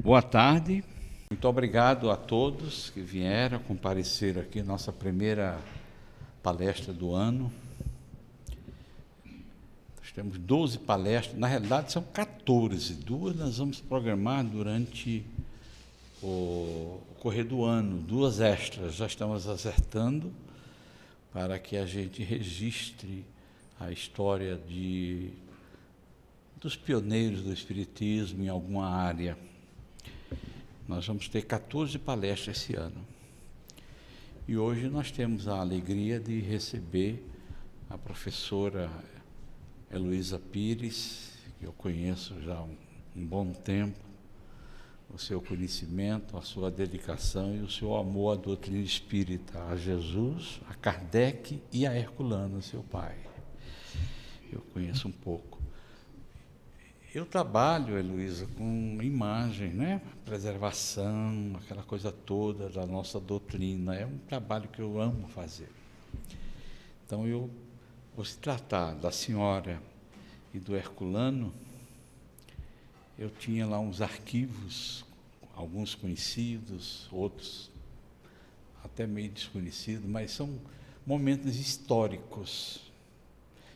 Boa tarde, muito obrigado a todos que vieram comparecer aqui, nossa primeira palestra do ano. Nós temos 12 palestras, na realidade são 14, duas nós vamos programar durante o correr do ano, 2 extras, já estamos acertando para que a gente registre a história dos pioneiros do Espiritismo em alguma área. Nós vamos ter 14 palestras esse ano. E hoje nós temos a alegria de receber a professora Heloísa Pires, que eu conheço já há um bom tempo, o seu conhecimento, a sua dedicação e o seu amor à doutrina espírita, a Jesus, a Kardec e a Herculano, seu pai. Eu conheço um pouco. Eu trabalho, Heloísa, com imagem, né? Preservação, aquela coisa toda da nossa doutrina. É um trabalho que eu amo fazer. Então, eu vou se tratar da senhora e do Herculano. Eu tinha lá uns arquivos, alguns conhecidos, outros até meio desconhecidos, mas são momentos históricos.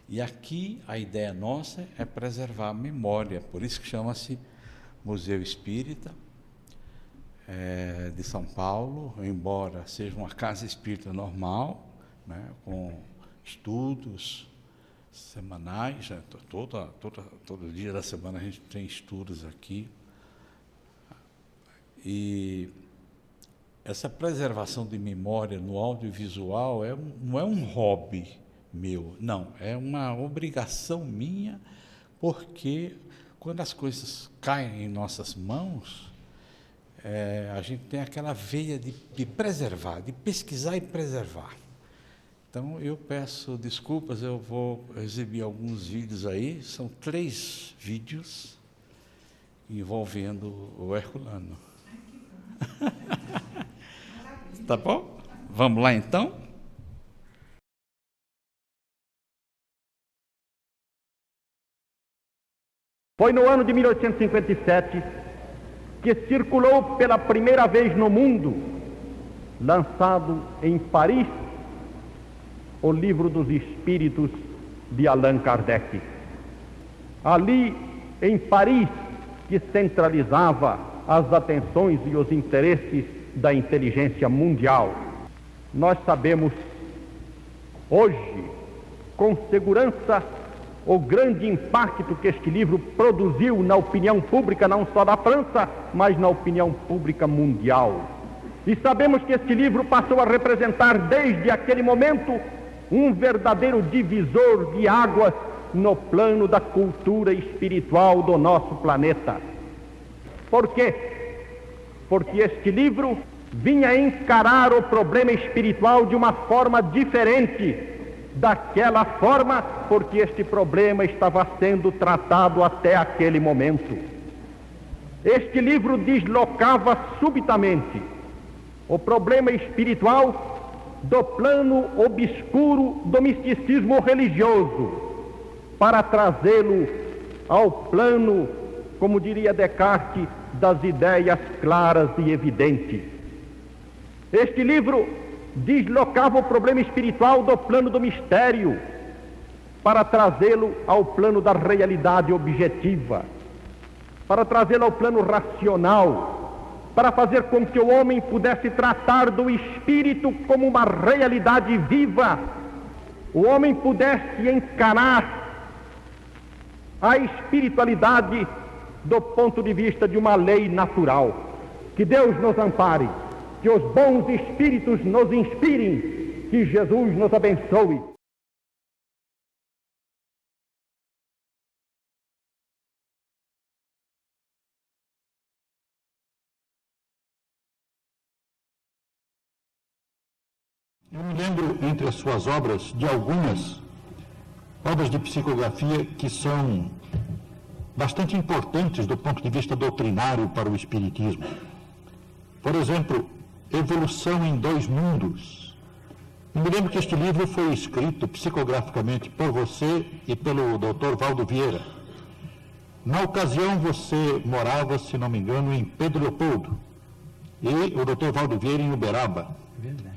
E aqui a ideia nossa é preservar a memória, por isso que chama-se Museu Espírita de São Paulo, embora seja uma casa espírita normal, né, com estudos semanais, né, todo dia da semana a gente tem estudos aqui. E essa preservação de memória no audiovisual não é um hobby meu, não, é uma obrigação minha, porque quando as coisas caem em nossas mãos, a gente tem aquela veia de preservar, de pesquisar e preservar. Então, eu peço desculpas, eu vou exibir alguns vídeos aí, são 3 vídeos envolvendo o Herculano. Tá bom? Vamos lá, então? Foi no ano de 1857 que circulou pela primeira vez no mundo, lançado em Paris, o Livro dos Espíritos de Allan Kardec. Ali, em Paris, que centralizava as atenções e os interesses da inteligência mundial. Nós sabemos hoje, com segurança, o grande impacto que este livro produziu na opinião pública, não só da França, mas na opinião pública mundial. E sabemos que este livro passou a representar, desde aquele momento, um verdadeiro divisor de águas no plano da cultura espiritual do nosso planeta. Por quê? Porque este livro vinha encarar o problema espiritual de uma forma diferente daquela forma, porque este problema estava sendo tratado até aquele momento. Este livro deslocava subitamente o problema espiritual do plano obscuro do misticismo religioso para trazê-lo ao plano, como diria Descartes, das ideias claras e evidentes. Este livro deslocava o problema espiritual do plano do mistério para trazê-lo ao plano da realidade objetiva, para trazê-lo ao plano racional, para fazer com que o homem pudesse tratar do espírito como uma realidade viva, o homem pudesse encarar a espiritualidade do ponto de vista de uma lei natural. Que Deus nos ampare, que os bons espíritos nos inspirem, que Jesus nos abençoe. Eu me lembro, entre as suas obras, de algumas obras de psicografia que são bastante importantes do ponto de vista doutrinário para o Espiritismo. Por exemplo, Evolução em Dois Mundos. Eu me lembro que este livro foi escrito psicograficamente por você e pelo Dr. Valdo Vieira. Na ocasião, você morava, se não me engano, em Pedro Leopoldo e o Dr. Valdo Vieira em Uberaba. Verdade.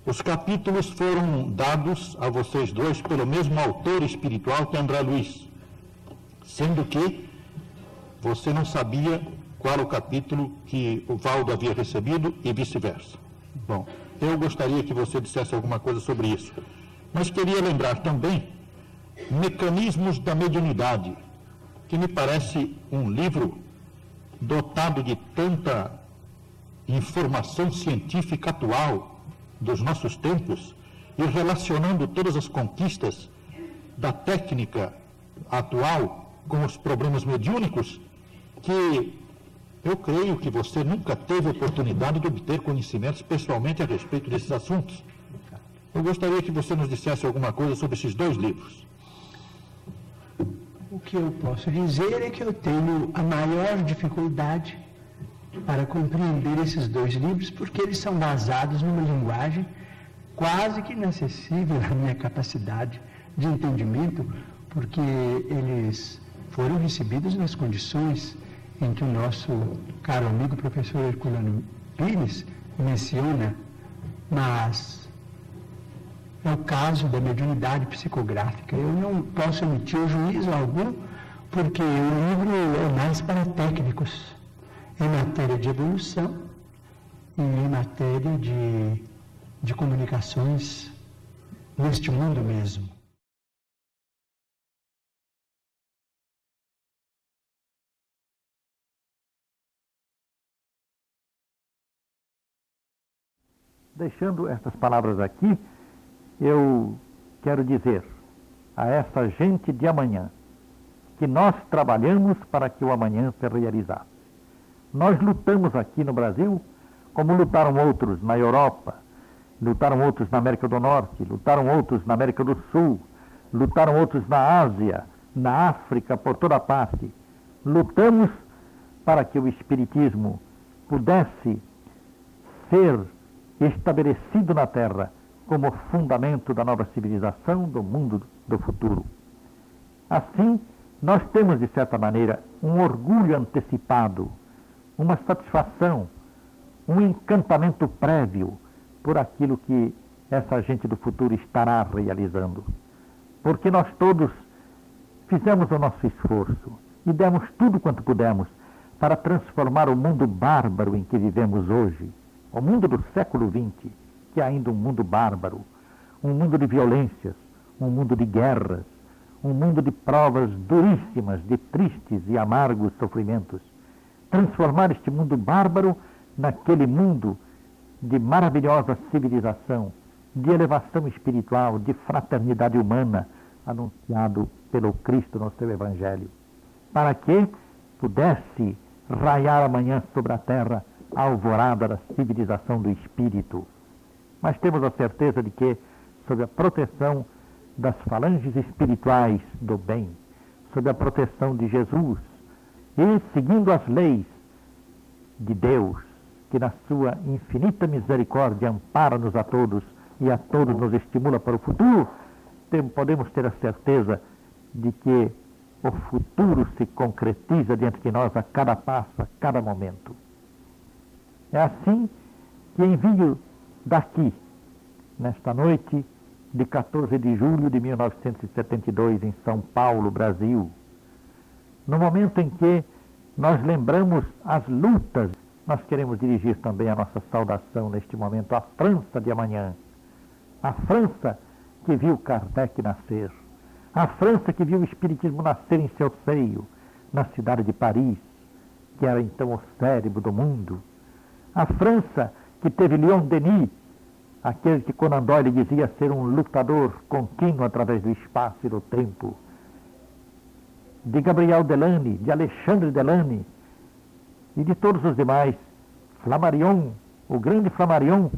Os capítulos foram dados a vocês dois pelo mesmo autor espiritual que André Luiz, sendo que você não sabia qual o capítulo que o Valdo havia recebido e vice-versa. Bom, eu gostaria que você dissesse alguma coisa sobre isso. Mas queria lembrar também Mecanismos da Mediunidade, que me parece um livro dotado de tanta informação científica atual dos nossos tempos e relacionando todas as conquistas da técnica atual com os problemas mediúnicos, que eu creio que você nunca teve oportunidade de obter conhecimentos pessoalmente a respeito desses assuntos. Eu gostaria que você nos dissesse alguma coisa sobre esses dois livros. O que eu posso dizer é que eu tenho a maior dificuldade para compreender esses dois livros, porque eles são basados numa linguagem quase que inacessível à minha capacidade de entendimento, porque eles foram recebidos nas condições em que o nosso caro amigo professor Herculano Pires menciona, mas é o caso da mediunidade psicográfica. Eu não posso emitir juízo algum, porque o livro é mais para técnicos, em matéria de evolução e em matéria de comunicações neste mundo mesmo. Deixando essas palavras aqui, eu quero dizer a essa gente de amanhã que nós trabalhamos para que o amanhã se realizasse. Nós lutamos aqui no Brasil como lutaram outros na Europa, lutaram outros na América do Norte, lutaram outros na América do Sul, lutaram outros na Ásia, na África, por toda parte. Lutamos para que o Espiritismo pudesse ser estabelecido na Terra como fundamento da nova civilização do mundo do futuro. Assim, nós temos, de certa maneira, um orgulho antecipado, uma satisfação, um encantamento prévio por aquilo que essa gente do futuro estará realizando. Porque nós todos fizemos o nosso esforço e demos tudo quanto pudemos para transformar o mundo bárbaro em que vivemos hoje, o mundo do século XX, que é ainda um mundo bárbaro, um mundo de violências, um mundo de guerras, um mundo de provas duríssimas, de tristes e amargos sofrimentos. Transformar este mundo bárbaro naquele mundo de maravilhosa civilização, de elevação espiritual, de fraternidade humana, anunciado pelo Cristo no seu Evangelho, para que pudesse raiar amanhã sobre a terra a alvorada da civilização do Espírito. Mas temos a certeza de que, sob a proteção das falanges espirituais do bem, sob a proteção de Jesus, e seguindo as leis de Deus, que na sua infinita misericórdia ampara-nos a todos e a todos nos estimula para o futuro, podemos ter a certeza de que o futuro se concretiza diante de nós a cada passo, a cada momento. É assim que envio daqui, nesta noite de 14 de julho de 1972, em São Paulo, Brasil, no momento em que nós lembramos as lutas, nós queremos dirigir também a nossa saudação neste momento à França de amanhã, a França que viu Kardec nascer, a França que viu o Espiritismo nascer em seu seio, na cidade de Paris, que era então o cérebro do mundo, a França que teve Leon Denis, aquele que Conan Doyle dizia ser um lutador contínuo através do espaço e do tempo, de Gabriel Delany, de Alexandre Delany e de todos os demais, Flammarion, o grande Flammarion,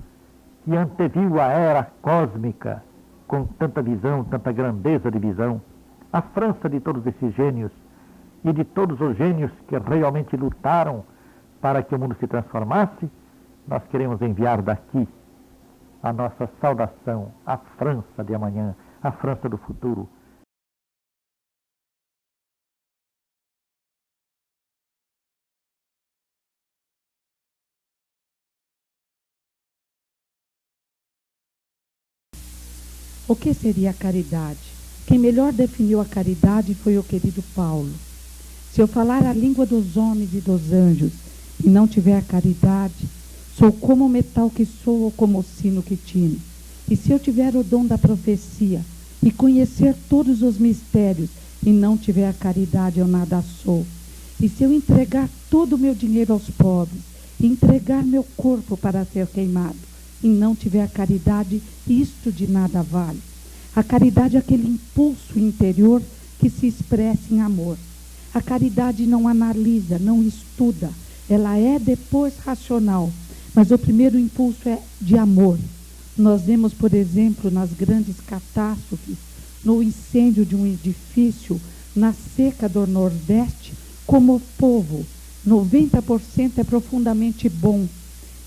que anteviu a era cósmica com tanta visão, tanta grandeza de visão, a França de todos esses gênios e de todos os gênios que realmente lutaram para que o mundo se transformasse, nós queremos enviar daqui a nossa saudação à França de amanhã, à França do futuro, O que seria a caridade? Quem melhor definiu a caridade foi o querido Paulo. Se eu falar a língua dos homens e dos anjos e não tiver a caridade, sou como o metal que soa ou como o sino que tine. E se eu tiver o dom da profecia e conhecer todos os mistérios e não tiver a caridade, eu nada sou. E se eu entregar todo o meu dinheiro aos pobres e entregar meu corpo para ser queimado e não tiver a caridade, isto de nada vale. A caridade é aquele impulso interior que se expressa em amor. A caridade não analisa, não estuda, ela é depois racional, mas o primeiro impulso é de amor. Nós vemos, por exemplo, nas grandes catástrofes, no incêndio de um edifício, na seca do Nordeste, como o povo, 90% é profundamente bom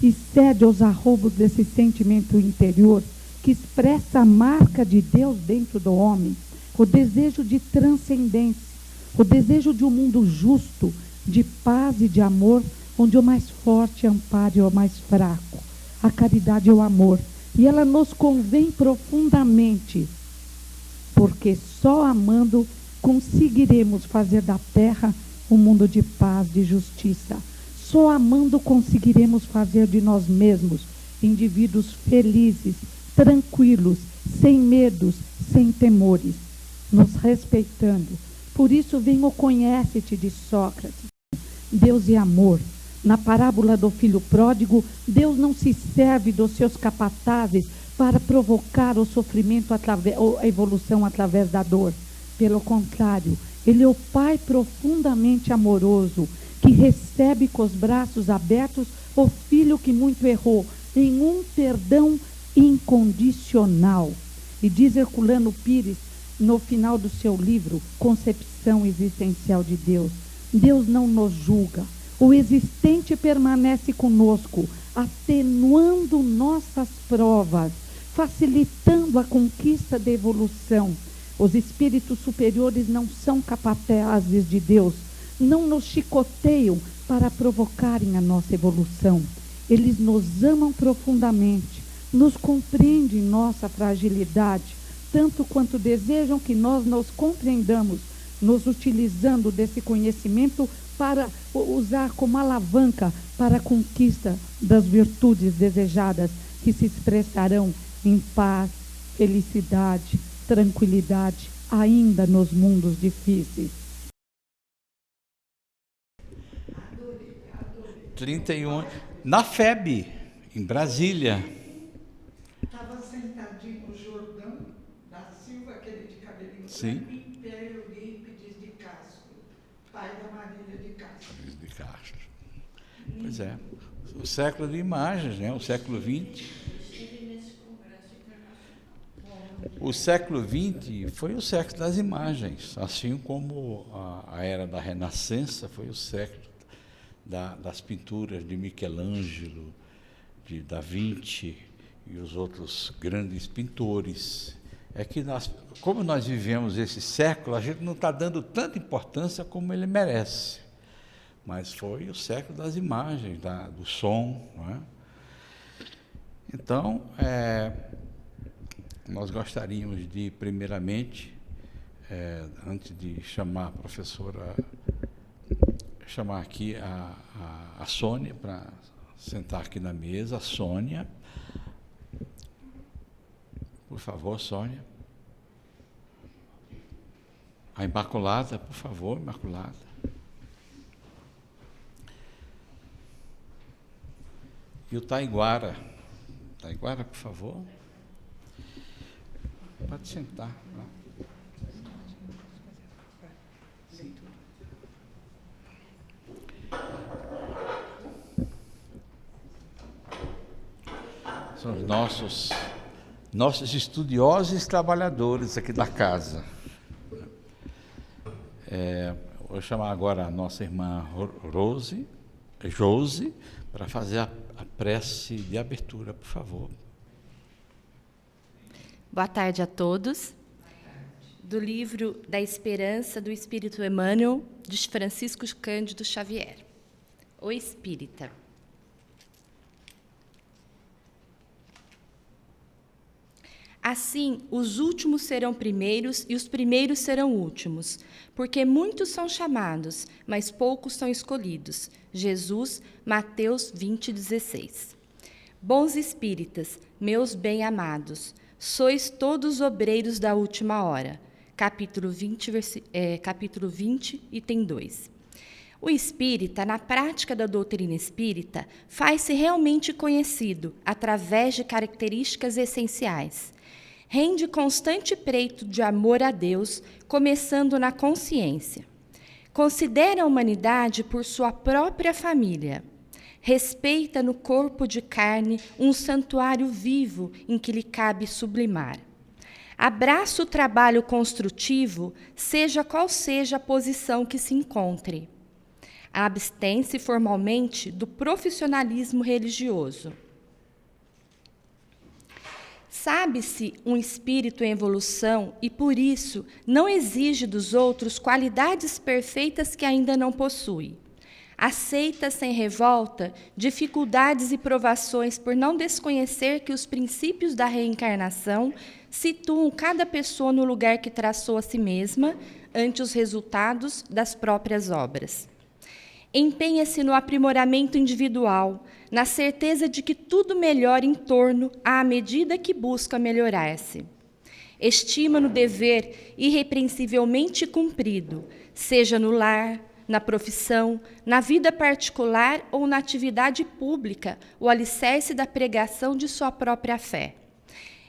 e cede aos arroubos desse sentimento interior que expressa a marca de Deus dentro do homem, o desejo de transcendência, o desejo de um mundo justo, de paz e de amor, onde o mais forte ampare o mais fraco. A caridade é o amor, e ela nos convém profundamente, porque só amando conseguiremos fazer da terra um mundo de paz, de justiça. Só amando conseguiremos fazer de nós mesmos indivíduos felizes, tranquilos, sem medos, sem temores, nos respeitando. Por isso vem o conhece-te de Sócrates. Deus é amor. Na parábola do filho pródigo, Deus não se serve dos seus capatazes para provocar o sofrimento, ou a evolução através da dor. Pelo contrário, Ele é o Pai profundamente amoroso, que recebe com os braços abertos o filho que muito errou, em um perdão incondicional. E diz Herculano Pires, no final do seu livro, Concepção Existencial de Deus, Deus não nos julga. O existente permanece conosco, atenuando nossas provas, facilitando a conquista da evolução. Os espíritos superiores não são capatazes de Deus, não nos chicoteiam para provocarem a nossa evolução. Eles nos amam profundamente, nos compreendem nossa fragilidade, tanto quanto desejam que nós nos compreendamos, nos utilizando desse conhecimento para usar como alavanca para a conquista das virtudes desejadas, que se expressarão em paz, felicidade, tranquilidade, ainda nos mundos difíceis. 31, na FEB, em Brasília. Estava sentadinho o Jordão da Silva, aquele de cabelinho Sim. branco, em pé Eurípides de Castro, pai da Marília de Castro. De Castro. Pois é. O século de imagens, né? O século XX. O século XX foi o século das imagens, assim como a era da Renascença foi o século das pinturas de Michelangelo, de Da Vinci e os outros grandes pintores. É que como nós vivemos esse século, a gente não está dando tanta importância como ele merece. Mas foi o século das imagens, do som. Não é? Então, nós gostaríamos de, primeiramente, antes de chamar a professora, chamar aqui a Sônia para sentar aqui na mesa. A Sônia. Por favor, Sônia. A Imaculada, por favor, Imaculada. E o Taiguara. Taiguara, por favor. Pode sentar. São os nossos estudiosos e trabalhadores aqui da casa. Vou chamar agora a nossa irmã Josi, para fazer a prece de abertura, por favor. Boa tarde a todos. Do livro Da Esperança do Espírito Emmanuel, de Francisco Cândido Xavier. O Espírita. Assim, os últimos serão primeiros e os primeiros serão últimos, porque muitos são chamados, mas poucos são escolhidos. Jesus, Mateus 20:16. Bons espíritas, meus bem-amados, sois todos obreiros da última hora. Capítulo 20, item 2. O espírita, na prática da doutrina espírita, faz-se realmente conhecido através de características essenciais. Rende constante preito de amor a Deus, começando na consciência. Considera a humanidade por sua própria família. Respeita no corpo de carne um santuário vivo em que lhe cabe sublimar. Abraça o trabalho construtivo, seja qual seja a posição que se encontre. Abstém-se formalmente do profissionalismo religioso. Sabe-se um espírito em evolução e, por isso, não exige dos outros qualidades perfeitas que ainda não possui. Aceita sem revolta dificuldades e provações por não desconhecer que os princípios da reencarnação situam cada pessoa no lugar que traçou a si mesma ante os resultados das próprias obras. Empenha-se no aprimoramento individual, na certeza de que tudo melhora em torno à medida que busca melhorar-se. Estima no dever irrepreensivelmente cumprido, seja no lar, na profissão, na vida particular ou na atividade pública, o alicerce da pregação de sua própria fé.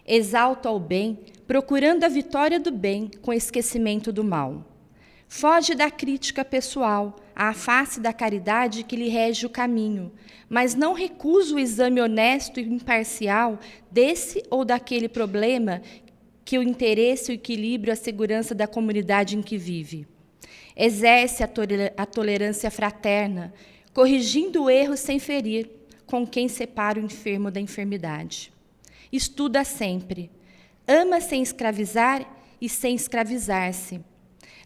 Exalta o bem, procurando a vitória do bem com esquecimento do mal. Foge da crítica pessoal, à face da caridade que lhe rege o caminho, mas não recusa o exame honesto e imparcial desse ou daquele problema que o interesse, o equilíbrio, a segurança da comunidade em que vive. Exerce a tolerância fraterna, corrigindo o erro sem ferir, com quem separa o enfermo da enfermidade. Estuda sempre, ama sem escravizar e sem escravizar-se.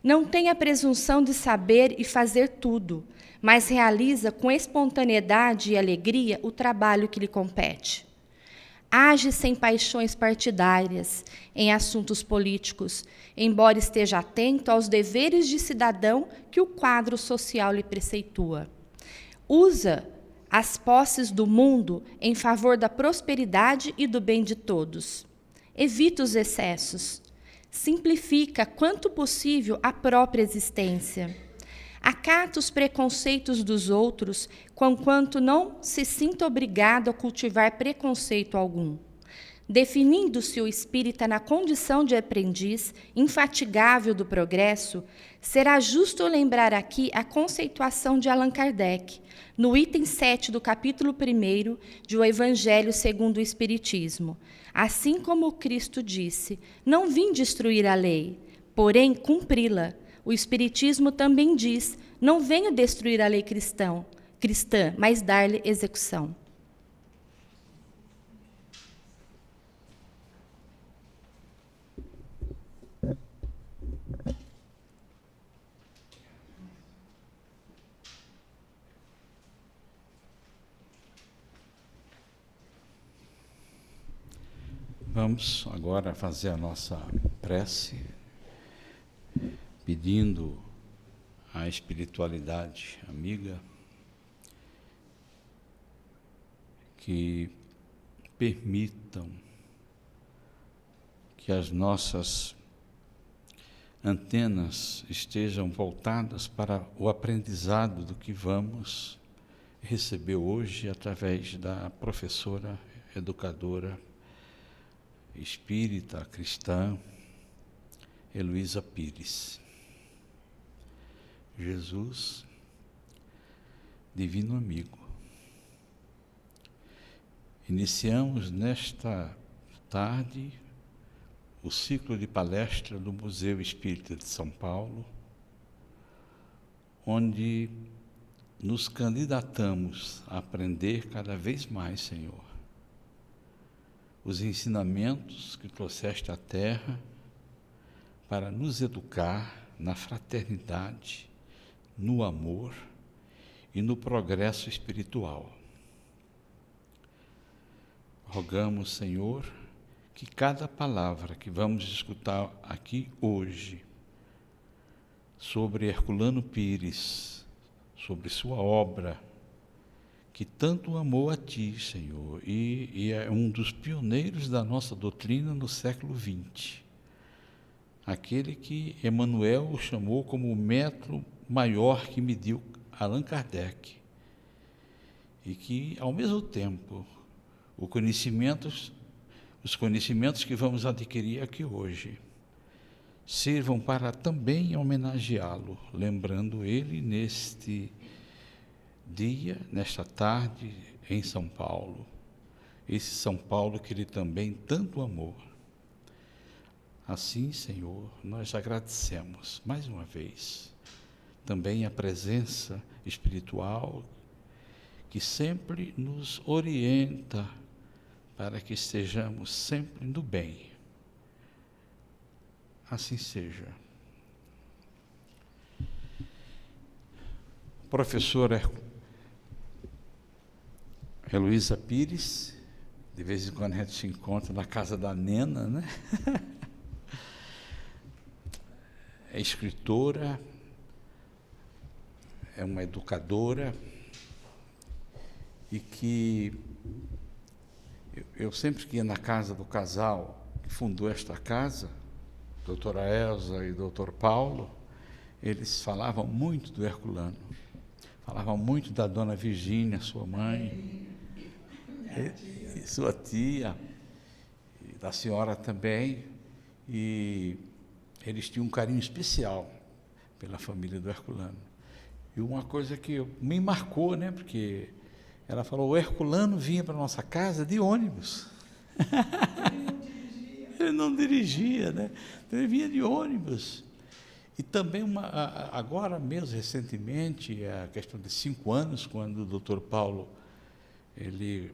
Não tem a presunção de saber e fazer tudo, mas realiza com espontaneidade e alegria o trabalho que lhe compete. Age sem paixões partidárias em assuntos políticos, embora esteja atento aos deveres de cidadão que o quadro social lhe preceitua. Usa as posses do mundo em favor da prosperidade e do bem de todos. Evita os excessos. Simplifica, quanto possível, a própria existência. Acata os preconceitos dos outros, conquanto não se sinta obrigado a cultivar preconceito algum. Definindo-se o espírita na condição de aprendiz, infatigável do progresso, será justo lembrar aqui a conceituação de Allan Kardec, no item 7 do capítulo 1 de O Evangelho segundo o Espiritismo. Assim como Cristo disse, não vim destruir a lei, porém cumpri-la. O Espiritismo também diz, não venho destruir a lei cristã, mas dar-lhe execução. Vamos agora fazer a nossa prece, pedindo à espiritualidade amiga que permitam que as nossas antenas estejam voltadas para o aprendizado do que vamos receber hoje através da professora, educadora, espírita, cristã, Heloísa Pires. Jesus, divino amigo, iniciamos nesta tarde o ciclo de palestra do Museu Espírita de São Paulo, onde nos candidatamos a aprender cada vez mais, Senhor, os ensinamentos que trouxeste à Terra para nos educar na fraternidade, no amor e no progresso espiritual. Rogamos, Senhor, que cada palavra que vamos escutar aqui hoje sobre Herculano Pires, sobre sua obra, que tanto amou a Ti, Senhor, e é um dos pioneiros da nossa doutrina no século XX. Aquele que Emmanuel chamou como o metro maior que mediu Allan Kardec. E que, ao mesmo tempo, os conhecimentos que vamos adquirir aqui hoje sirvam para também homenageá-lo, lembrando ele neste dia, nesta tarde, em São Paulo. Esse São Paulo que ele também tanto amou. Assim, Senhor, nós agradecemos mais uma vez também a presença espiritual que sempre nos orienta para que estejamos sempre no bem. Assim seja. Professora Heloísa Pires, de vez em quando a gente se encontra na casa da Nena, né? É escritora, é uma educadora, e que eu sempre que ia na casa do casal que fundou esta casa, doutora Elza e doutor Paulo, eles falavam muito do Herculano, falavam muito da dona Virgínia, sua mãe, e sua tia, e da senhora também, e eles tinham um carinho especial pela família do Herculano. E uma coisa que me marcou, né, porque ela falou, o Herculano vinha para a nossa casa de ônibus. Ele não dirigia, né? Ele vinha de ônibus. E também, agora mesmo, recentemente, a questão de 5 anos, quando o doutor Paulo ele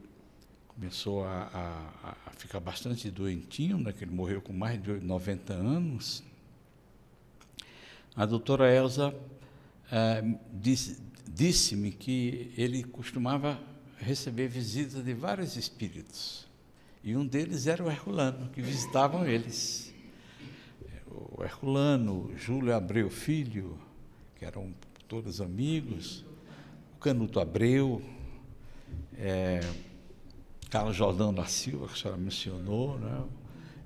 começou a ficar bastante doentinho, né, que ele morreu com mais de 90 anos, a doutora Elza disse-me que ele costumava receber visitas de vários espíritos, e um deles era o Herculano, que visitavam eles. O Herculano, Júlio Abreu Filho, que eram todos amigos, o Canuto Abreu, Carlos Jordão da Silva, que a senhora mencionou, né?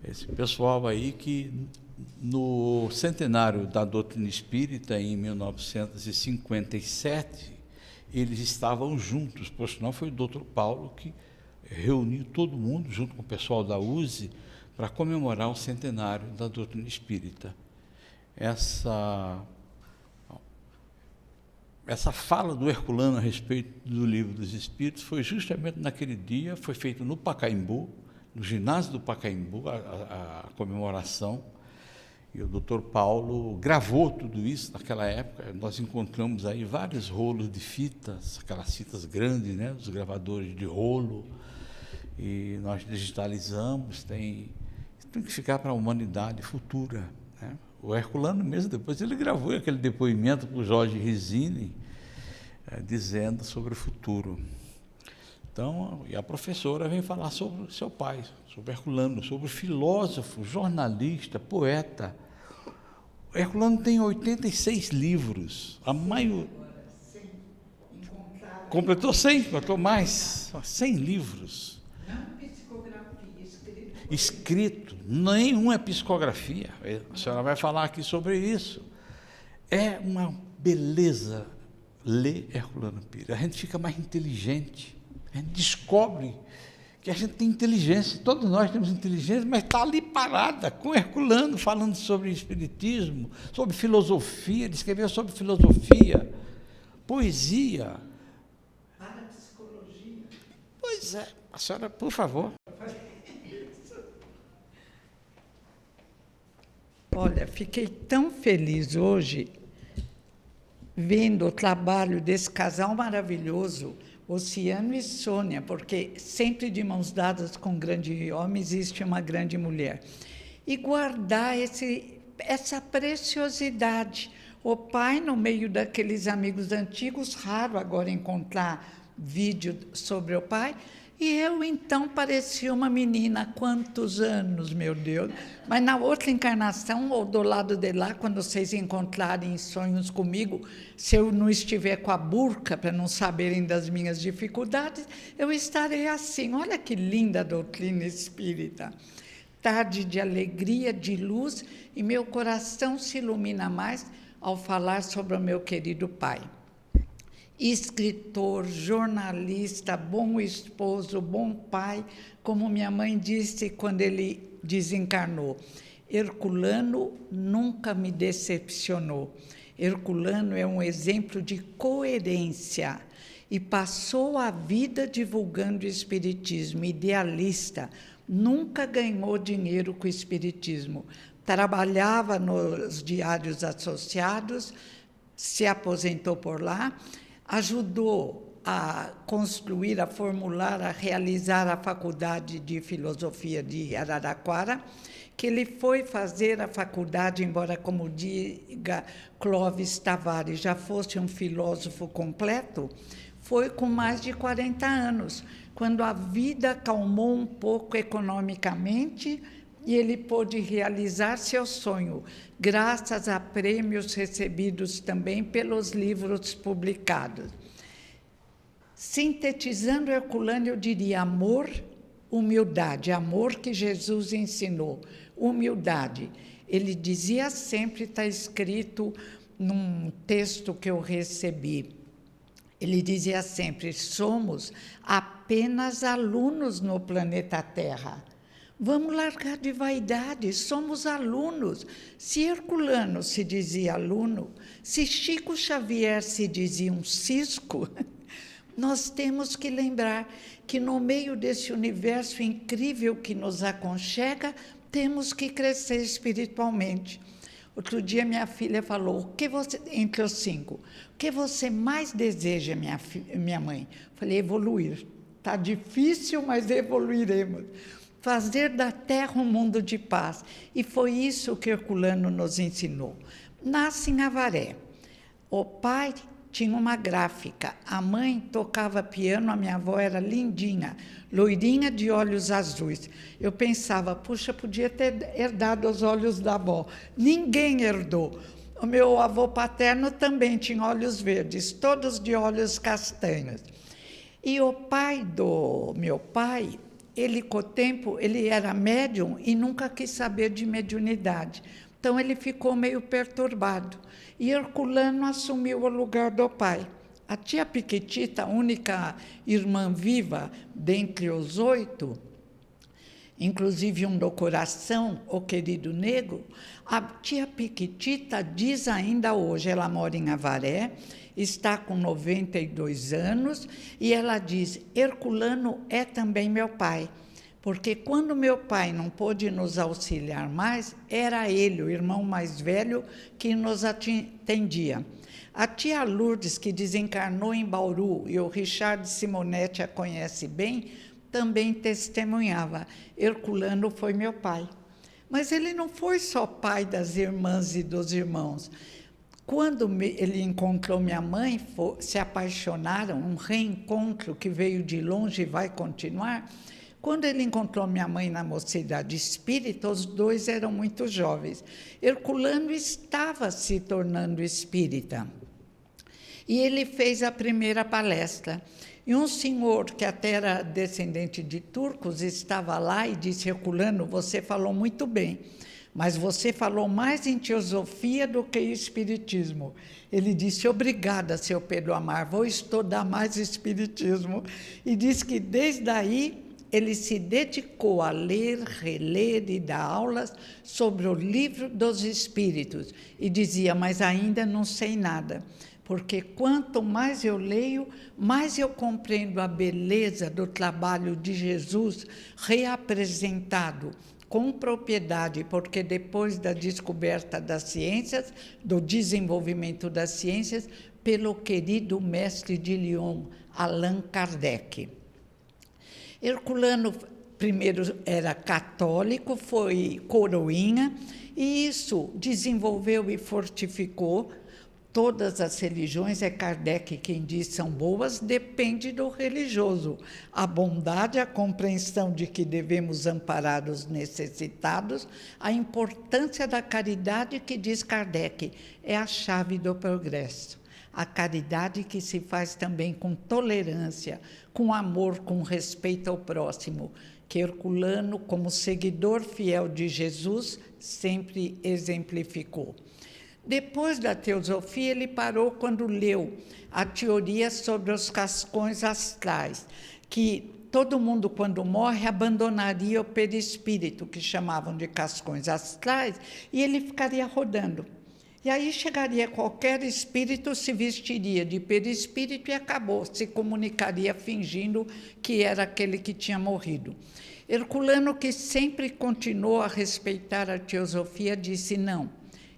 Esse pessoal aí que, no centenário da doutrina espírita, em 1957, eles estavam juntos, por sinal foi o doutor Paulo que reuniu todo mundo, junto com o pessoal da USE, para comemorar o centenário da doutrina espírita. Essa fala do Herculano a respeito do Livro dos Espíritos foi justamente naquele dia, foi feito no Pacaembu, no ginásio do Pacaembu, a comemoração, e o doutor Paulo gravou tudo isso naquela época. Nós encontramos aí vários rolos de fitas, aquelas fitas grandes, né, os gravadores de rolo, e nós digitalizamos, tem que ficar para a humanidade futura, né? O Herculano mesmo, depois ele gravou aquele depoimento para o Jorge Risini, dizendo sobre o futuro. Então, e a professora vem falar sobre o seu pai, sobre Herculano, sobre o filósofo, jornalista, poeta. O Herculano tem 86 livros, a maioria... Completou 100, completou mais, 100 livros. Não psicografia, Escrito, nenhum é psicografia. A senhora vai falar aqui sobre isso. É uma beleza ler Herculano Pires. A gente fica mais inteligente, a gente descobre que a gente tem inteligência, todos nós temos inteligência, mas está ali parada, com Herculano, falando sobre espiritismo, sobre filosofia, ele escreveu sobre filosofia, poesia. parapsicologia. Pois é, a senhora, por favor. Olha, fiquei tão feliz hoje vendo o trabalho desse casal maravilhoso, Oceano e Sônia, porque sempre de mãos dadas com um grande homem existe uma grande mulher. E guardar essa preciosidade. O pai, no meio daqueles amigos antigos, raro agora encontrar vídeo sobre o pai, E eu, então, parecia uma menina. Quantos anos, meu Deus! Mas na outra encarnação, ou do lado de lá, quando vocês encontrarem sonhos comigo, se eu não estiver com a burca, para não saberem das minhas dificuldades, eu estarei assim. Olha que linda a doutrina espírita. Tarde de alegria, de luz, e meu coração se ilumina mais ao falar sobre o meu querido pai. Escritor, jornalista, bom esposo, bom pai, como minha mãe disse quando ele desencarnou. Herculano nunca me decepcionou. Herculano é um exemplo de coerência e passou a vida divulgando o espiritismo, idealista, nunca ganhou dinheiro com o espiritismo. Trabalhava nos diários associados, se aposentou por lá, ajudou a construir, a formular, a realizar a Faculdade de Filosofia de Araraquara, que ele foi fazer a faculdade, embora, como diga Clóvis Tavares, já fosse um filósofo completo, foi com mais de 40 anos, quando a vida acalmou um pouco economicamente e ele pôde realizar seu sonho, graças a prêmios recebidos também pelos livros publicados. Sintetizando Herculano, eu diria amor, humildade, amor que Jesus ensinou, humildade. Ele dizia sempre, está escrito num texto que eu recebi, ele dizia sempre, somos apenas alunos no planeta Terra. Vamos largar de vaidade, somos alunos. Se Herculano se dizia aluno, se Chico Xavier se dizia um cisco, nós temos que lembrar que no meio desse universo incrível que nos aconchega, temos que crescer espiritualmente. Outro dia minha filha falou, o que você, entre os 5, o que você mais deseja, minha mãe? Falei, evoluir. Está difícil, mas evoluiremos. Fazer da Terra um mundo de paz. E foi isso que Herculano nos ensinou. Nasce em Avaré. O pai tinha uma gráfica. A mãe tocava piano, a minha avó era lindinha, loirinha de olhos azuis. Eu pensava, puxa, podia ter herdado os olhos da avó. Ninguém herdou. O meu avô paterno também tinha olhos verdes, todos de olhos castanhos. E o pai do meu pai, ele, com o tempo, ele era médium e nunca quis saber de mediunidade. Então, ele ficou meio perturbado. E Herculano assumiu o lugar do pai. A tia Piquitita, a única irmã viva dentre os 8, inclusive um do coração, o querido Nego, a tia Piquitita diz ainda hoje, ela mora em Avaré, está com 92 anos, e ela diz, Herculano é também meu pai, porque quando meu pai não pôde nos auxiliar mais, era ele, o irmão mais velho, que nos atendia. A tia Lourdes, que desencarnou em Bauru, e o Richard Simonetti a conhece bem, também testemunhava, Herculano foi meu pai. Mas ele não foi só pai das irmãs e dos irmãos. Quando ele encontrou minha mãe, se apaixonaram, um reencontro que veio de longe e vai continuar. Quando ele encontrou minha mãe na mocidade espírita, os dois eram muito jovens. Herculano estava se tornando espírita. E ele fez a primeira palestra. E um senhor, que até era descendente de turcos, estava lá e disse, Herculano, você falou muito bem, mas você falou mais em teosofia do que em espiritismo. Ele disse, obrigada, seu Pedro Amar, vou estudar mais espiritismo. E disse que, desde aí, ele se dedicou a ler, reler e dar aulas sobre o livro dos Espíritos. E dizia, mas ainda não sei nada, porque quanto mais eu leio, mais eu compreendo a beleza do trabalho de Jesus reapresentado com propriedade, porque depois da descoberta das ciências, do desenvolvimento das ciências, pelo querido mestre de Lyon, Allan Kardec. Herculano, primeiro, era católico, foi coroinha, e isso desenvolveu e fortificou Todas as religiões, é Kardec quem diz, são boas, depende do religioso. A bondade, a compreensão de que devemos amparar os necessitados, a importância da caridade, que diz Kardec, é a chave do progresso. A caridade que se faz também com tolerância, com amor, com respeito ao próximo, que Herculano, como seguidor fiel de Jesus, sempre exemplificou. Depois da teosofia, ele parou quando leu a teoria sobre os cascões astrais, que todo mundo, quando morre, abandonaria o perispírito, que chamavam de cascões astrais, e ele ficaria rodando. E aí chegaria qualquer espírito, se vestiria de perispírito e acabou, se comunicaria fingindo que era aquele que tinha morrido. Herculano, que sempre continuou a respeitar a teosofia, disse: não,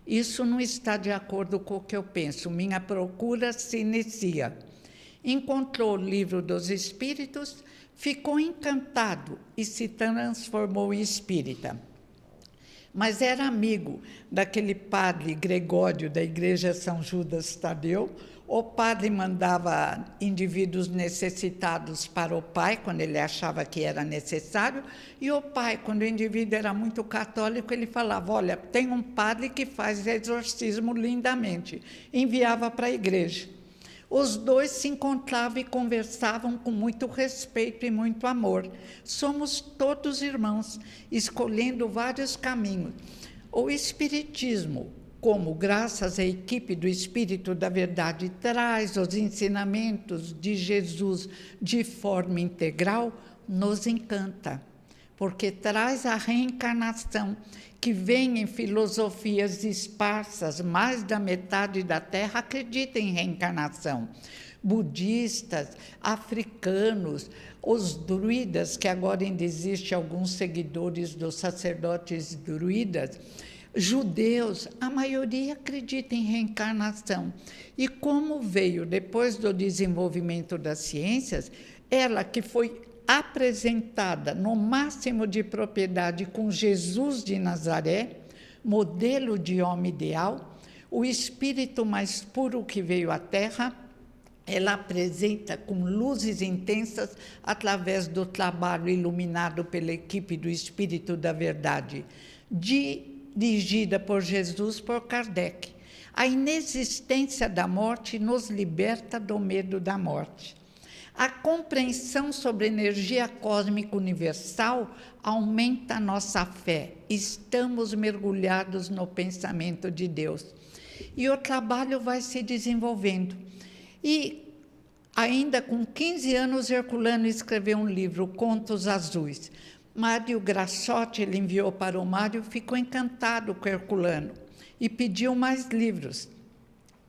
isso não está de acordo com o que eu penso, minha procura se inicia. Encontrou o livro dos Espíritos, ficou encantado e se transformou em espírita. Mas era amigo daquele padre Gregório da Igreja São Judas Tadeu. O padre mandava indivíduos necessitados para o pai, quando ele achava que era necessário, e o pai, quando o indivíduo era muito católico, ele falava: olha, tem um padre que faz exorcismo lindamente. Enviava para a igreja. Os dois se encontravam e conversavam com muito respeito e muito amor. Somos todos irmãos, escolhendo vários caminhos. O Espiritismo, como, graças à equipe do Espírito da Verdade, traz os ensinamentos de Jesus de forma integral, nos encanta, porque traz a reencarnação, que vem em filosofias esparsas. Mais da metade da Terra acredita em reencarnação. Budistas, africanos, os druidas, que agora ainda existem alguns seguidores dos sacerdotes druidas, judeus, a maioria acredita em reencarnação. E como veio depois do desenvolvimento das ciências, ela que foi apresentada no máximo de propriedade com Jesus de Nazaré, modelo de homem ideal, o espírito mais puro que veio à Terra, ela apresenta com luzes intensas através do trabalho iluminado pela equipe do Espírito da Verdade, dirigida por Jesus, por Kardec. A inexistência da morte nos liberta do medo da morte. A compreensão sobre a energia cósmica universal aumenta a nossa fé. Estamos mergulhados no pensamento de Deus. E o trabalho vai se desenvolvendo. E, ainda com 15 anos, Herculano escreveu um livro, Contos Azuis. Mário Graçotti, ele enviou para o Mário, ficou encantado com Herculano e pediu mais livros.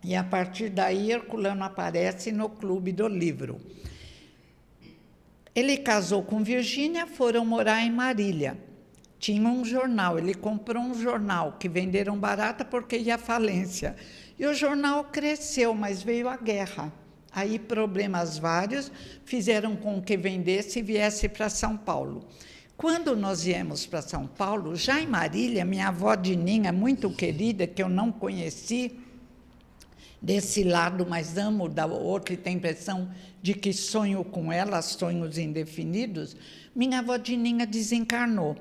E, a partir daí, Herculano aparece no Clube do Livro. Ele casou com Virgínia, foram morar em Marília. Tinha um jornal, ele comprou um jornal que venderam barata porque ia à falência. E o jornal cresceu, mas veio a guerra. Aí problemas vários fizeram com que vendesse e viesse para São Paulo. Quando nós viemos para São Paulo, já em Marília, minha avó Dininha, muito querida, que eu não conheci, desse lado, mas amo da outra e tenho a impressão de que sonho com ela, sonhos indefinidos, minha avó Dininha desencarnou.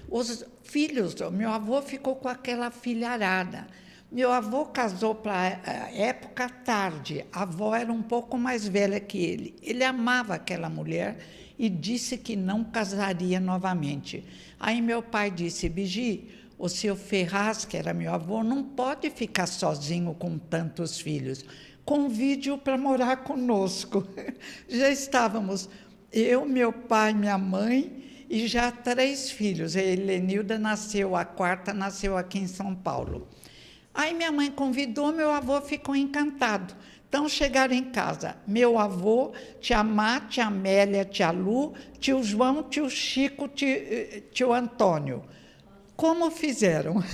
Os filhos, meu avô ficou com aquela filharada. Meu avô casou para a época tarde, a avó era um pouco mais velha que ele. Ele amava aquela mulher e disse que não casaria novamente. Aí meu pai disse: Bigi, o seu Ferraz, que era meu avô, não pode ficar sozinho com tantos filhos. Convide-o para morar conosco. Já estávamos, eu, meu pai, minha mãe e já 3 filhos. A Helenilda nasceu, a 4ª nasceu aqui em São Paulo. Aí minha mãe convidou, meu avô ficou encantado. Então chegaram em casa, meu avô, tia Má, tia Amélia, tia Lu, tio João, tio Chico, tio Antônio. Como fizeram?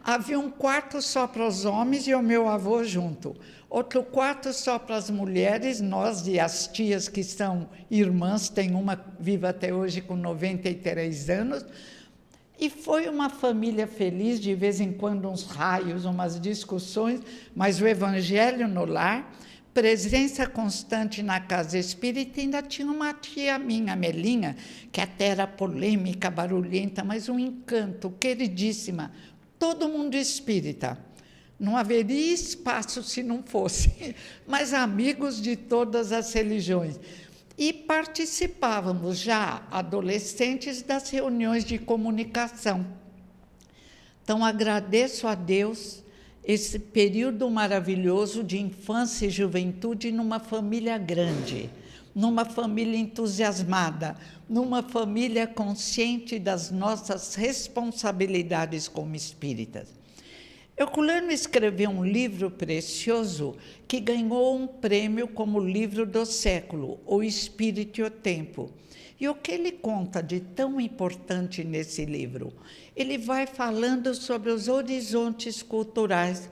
Havia um quarto só para os homens e o meu avô junto. Outro quarto só para as mulheres, nós e as tias que são irmãs, tem uma viva até hoje com 93 anos. E foi uma família feliz, de vez em quando uns raios, umas discussões, mas o evangelho no lar, presença constante na casa espírita. Ainda tinha uma tia minha, Melinha, que até era polêmica, barulhenta, mas um encanto, queridíssima, todo mundo espírita. Não haveria espaço se não fosse, mas amigos de todas as religiões. E participávamos já, adolescentes, das reuniões de comunicação. Então, agradeço a Deus esse período maravilhoso de infância e juventude numa família grande, numa família entusiasmada, numa família consciente das nossas responsabilidades como espíritas. Herculano escreveu um livro precioso que ganhou um prêmio como livro do século, O Espírito e o Tempo. E o que ele conta de tão importante nesse livro? Ele vai falando sobre os horizontes culturais,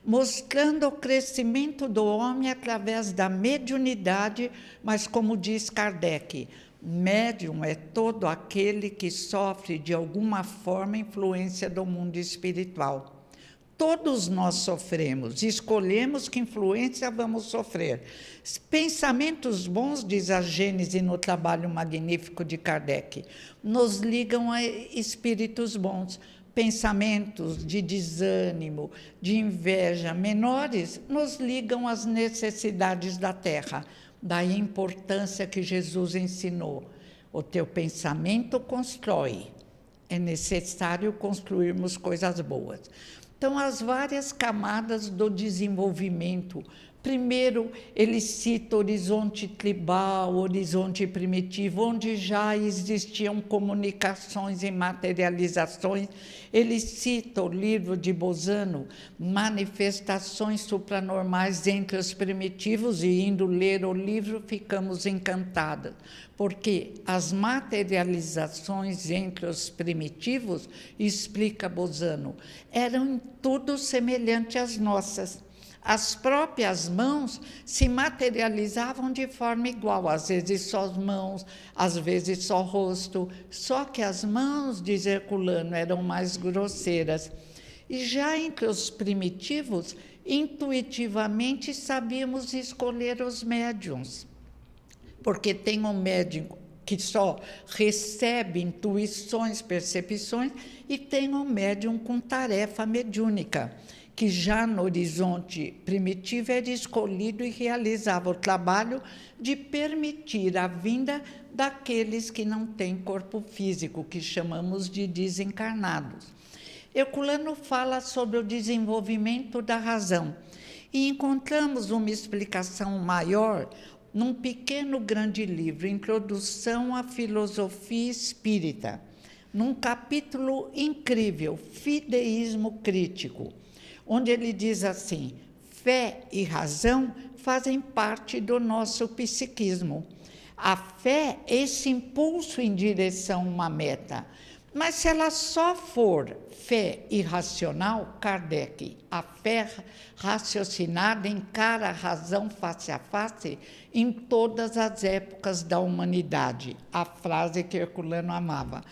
mostrando o crescimento do homem através da mediunidade, mas como diz Kardec, médium é todo aquele que sofre de alguma forma influência do mundo espiritual. Todos nós sofremos, escolhemos que influência vamos sofrer. Pensamentos bons, diz a Gênese no trabalho magnífico de Kardec, nos ligam a espíritos bons. Pensamentos de desânimo, de inveja menores, nos ligam às necessidades da terra. Daí a importância que Jesus ensinou. O teu pensamento constrói. É necessário construirmos coisas boas. Então, as várias camadas do desenvolvimento. Primeiro, ele cita o horizonte tribal, horizonte primitivo, onde já existiam comunicações e materializações. Ele cita o livro de Bozano, Manifestações Supranormais entre os Primitivos, e indo ler o livro, ficamos encantadas, porque as materializações entre os primitivos, explica Bozano, eram em tudo semelhantes às nossas. As próprias mãos se materializavam de forma igual, às vezes só as mãos, às vezes só o rosto, só que as mãos, diz Herculano, eram mais grosseiras. E já entre os primitivos, intuitivamente sabíamos escolher os médiuns, porque tem um médium que só recebe intuições, percepções, e tem um médium com tarefa mediúnica, que já no horizonte primitivo era escolhido e realizava o trabalho de permitir a vinda daqueles que não têm corpo físico, que chamamos de desencarnados. Herculano fala sobre o desenvolvimento da razão, e encontramos uma explicação maior num pequeno grande livro, Introdução à Filosofia Espírita, num capítulo incrível, Fideísmo Crítico, onde ele diz assim: fé e razão fazem parte do nosso psiquismo. A fé é esse impulso em direção a uma meta. Mas se ela só for fé irracional, Kardec, a fé raciocinada encara a razão face a face em todas as épocas da humanidade. A frase que Herculano amava.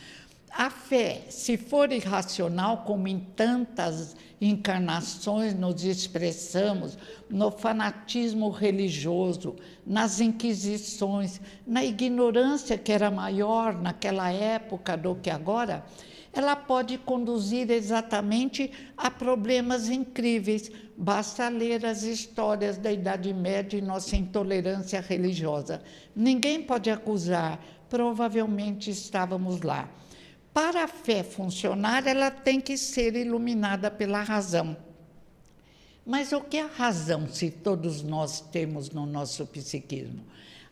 A fé, se for irracional, como em tantas encarnações nos expressamos, no fanatismo religioso, nas inquisições, na ignorância que era maior naquela época do que agora, ela pode conduzir exatamente a problemas incríveis. Basta ler as histórias da Idade Média e nossa intolerância religiosa. Ninguém pode acusar, provavelmente estávamos lá. Para a fé funcionar, ela tem que ser iluminada pela razão. Mas o que é a razão, se todos nós temos no nosso psiquismo?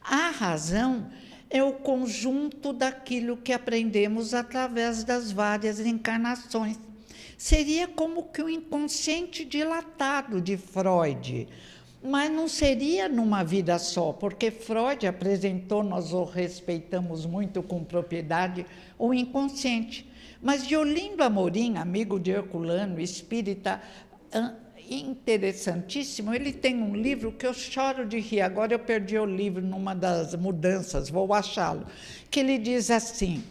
A razão é o conjunto daquilo que aprendemos através das várias encarnações. Seria como que o inconsciente dilatado de Freud, mas não seria numa vida só, porque Freud apresentou, nós o respeitamos muito com propriedade, o inconsciente. Mas de Olindo Amorim, amigo de Herculano, espírita interessantíssimo, ele tem um livro que eu choro de rir, agora eu perdi o livro numa das mudanças, vou achá-lo, que ele diz assim: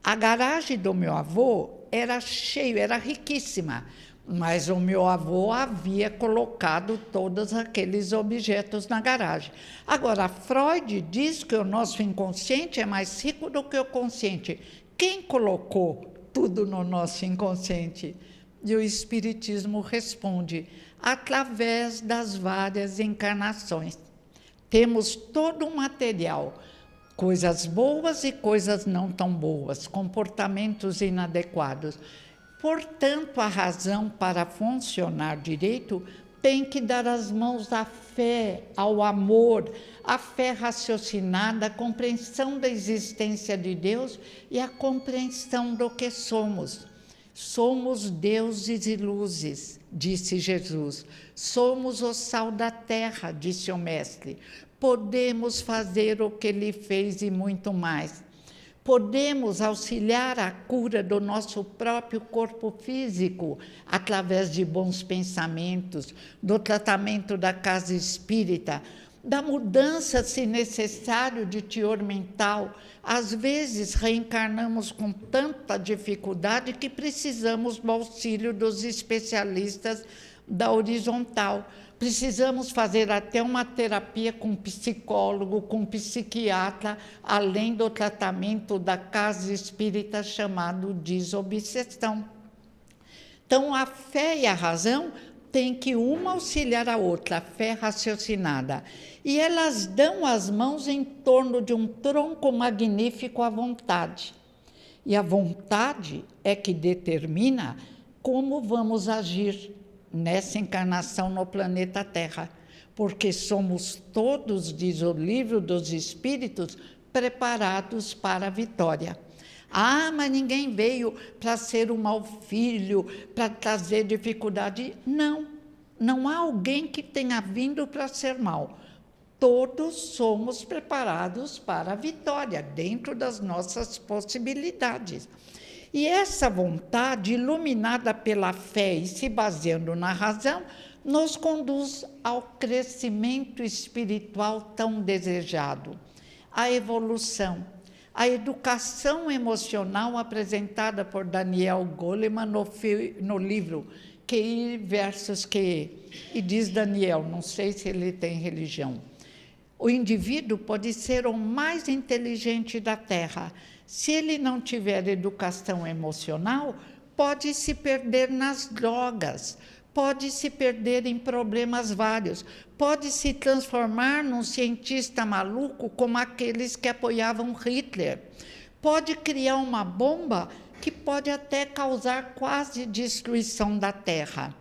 a garagem do meu avô era cheio, era riquíssima, mas o meu avô havia colocado todos aqueles objetos na garagem. Agora, Freud diz que o nosso inconsciente é mais rico do que o consciente. Quem colocou tudo no nosso inconsciente? E o Espiritismo responde: através das várias encarnações. Temos todo um material, coisas boas e coisas não tão boas, comportamentos inadequados. Portanto, a razão, para funcionar direito, tem que dar as mãos à fé, ao amor, à fé raciocinada, à compreensão da existência de Deus e à compreensão do que somos. Somos deuses e luzes, disse Jesus. Somos o sal da terra, disse o Mestre. Podemos fazer o que Ele fez e muito mais. Podemos auxiliar a cura do nosso próprio corpo físico através de bons pensamentos, do tratamento da casa espírita, da mudança, se necessário, de teor mental. Às vezes reencarnamos com tanta dificuldade que precisamos do auxílio dos especialistas da horizontal. Precisamos fazer até uma terapia com psicólogo, com psiquiatra, além do tratamento da casa espírita chamado desobsessão. Então, a fé e a razão têm que uma auxiliar a outra, a fé raciocinada. E elas dão as mãos em torno de um tronco magnífico, à vontade. E a vontade é que determina como vamos agir nessa encarnação no planeta Terra, porque somos todos, diz o Livro dos Espíritos, preparados para a vitória. Ah, mas ninguém veio para ser um mau filho, para trazer dificuldade. Não, não há alguém que tenha vindo para ser mau. Todos somos preparados para a vitória, dentro das nossas possibilidades. E essa vontade, iluminada pela fé e se baseando na razão, nos conduz ao crescimento espiritual tão desejado, à evolução, à educação emocional apresentada por Daniel Goleman no livro QI versus QE. E diz Daniel, não sei se ele tem religião, o indivíduo pode ser o mais inteligente da Terra. Se ele não tiver educação emocional, pode se perder nas drogas, pode se perder em problemas vários, pode se transformar num cientista maluco como aqueles que apoiavam Hitler, pode criar uma bomba que pode até causar quase destruição da Terra.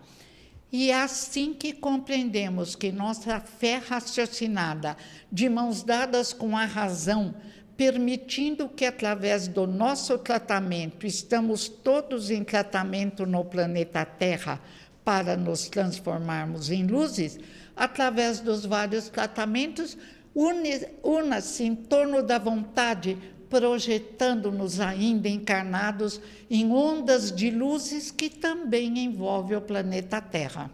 E é assim que compreendemos que nossa fé raciocinada, de mãos dadas com a razão, permitindo que, através do nosso tratamento, estamos todos em tratamento no planeta Terra para nos transformarmos em luzes, através dos vários tratamentos, una-se em torno da vontade, projetando-nos ainda encarnados em ondas de luzes que também envolvem o planeta Terra.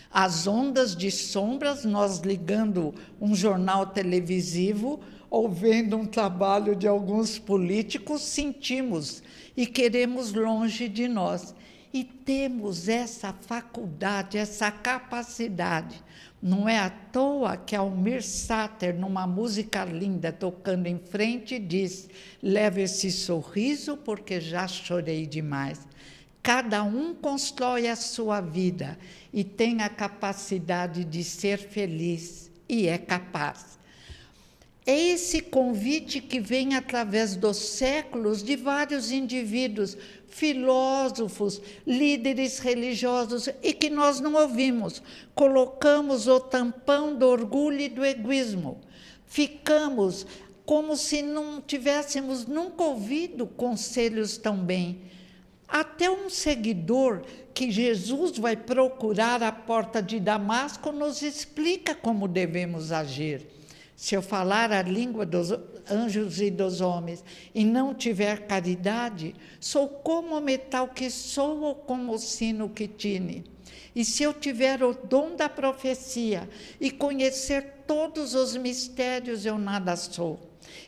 As ondas de sombras, nós ligando um jornal televisivo ou vendo um trabalho de alguns políticos, sentimos e queremos longe de nós. E temos essa faculdade, essa capacidade. Não é à toa que Almir Sater, numa música linda, tocando em frente, diz: leva esse sorriso porque já chorei demais. Cada um constrói a sua vida e tem a capacidade de ser feliz, e é capaz. É esse convite que vem através dos séculos de vários indivíduos, filósofos, líderes religiosos, e que nós não ouvimos. Colocamos o tampão do orgulho e do egoísmo. Ficamos como se não tivéssemos nunca ouvido conselhos tão bem. Até um seguidor que Jesus vai procurar à porta de Damasco nos explica como devemos agir. Se eu falar a língua dos anjos e dos homens e não tiver caridade, sou como o metal que soa ou como o sino que tine. E se eu tiver o dom da profecia e conhecer todos os mistérios, eu nada sou.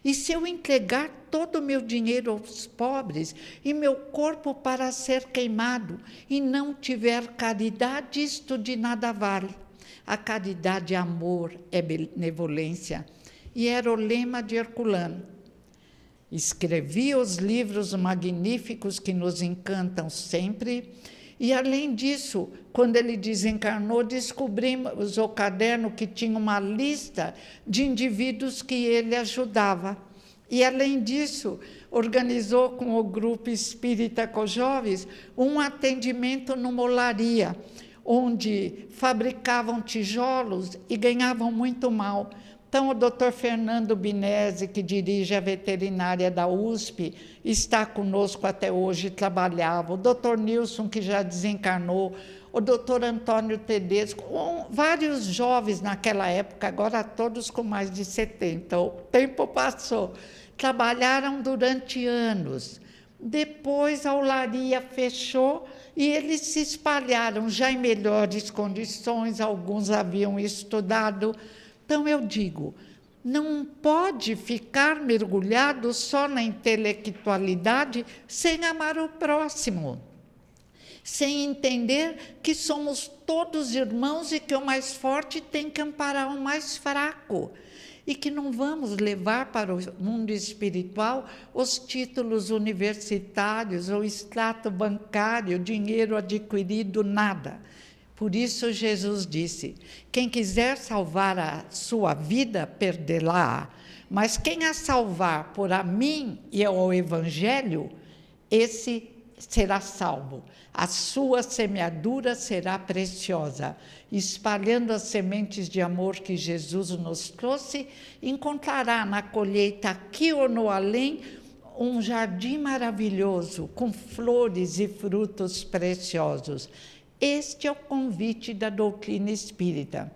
E se eu entregar todo o meu dinheiro aos pobres e meu corpo para ser queimado e não tiver caridade, isto de nada vale. A caridade é amor, é benevolência. E era o lema de Herculano. Escrevia os livros magníficos que nos encantam sempre. E, além disso, quando ele desencarnou, descobrimos o caderno que tinha uma lista de indivíduos que ele ajudava. E, além disso, organizou com o grupo Espírita Cojovens um atendimento numa olaria, onde fabricavam tijolos e ganhavam muito mal. Então, o doutor Fernando Binesi, que dirige a veterinária da USP, está conosco até hoje, trabalhava. O doutor Nilson, que já desencarnou, o doutor Antônio Tedesco, vários jovens naquela época, agora todos com mais de 70. O tempo passou. Trabalharam durante anos. Depois, a olaria fechou e eles se espalharam, já em melhores condições, alguns haviam estudado. Então, eu digo, não pode ficar mergulhado só na intelectualidade sem amar o próximo, sem entender que somos todos irmãos e que o mais forte tem que amparar o mais fraco, e que não vamos levar para o mundo espiritual os títulos universitários, o extrato bancário, dinheiro adquirido, nada. Por isso, Jesus disse, quem quiser salvar a sua vida, perdê-la, mas quem a salvar por a mim e ao Evangelho, esse será salvo. A sua semeadura será preciosa. Espalhando as sementes de amor que Jesus nos trouxe, encontrará na colheita aqui ou no além um jardim maravilhoso, com flores e frutos preciosos. Este é o convite da doutrina espírita.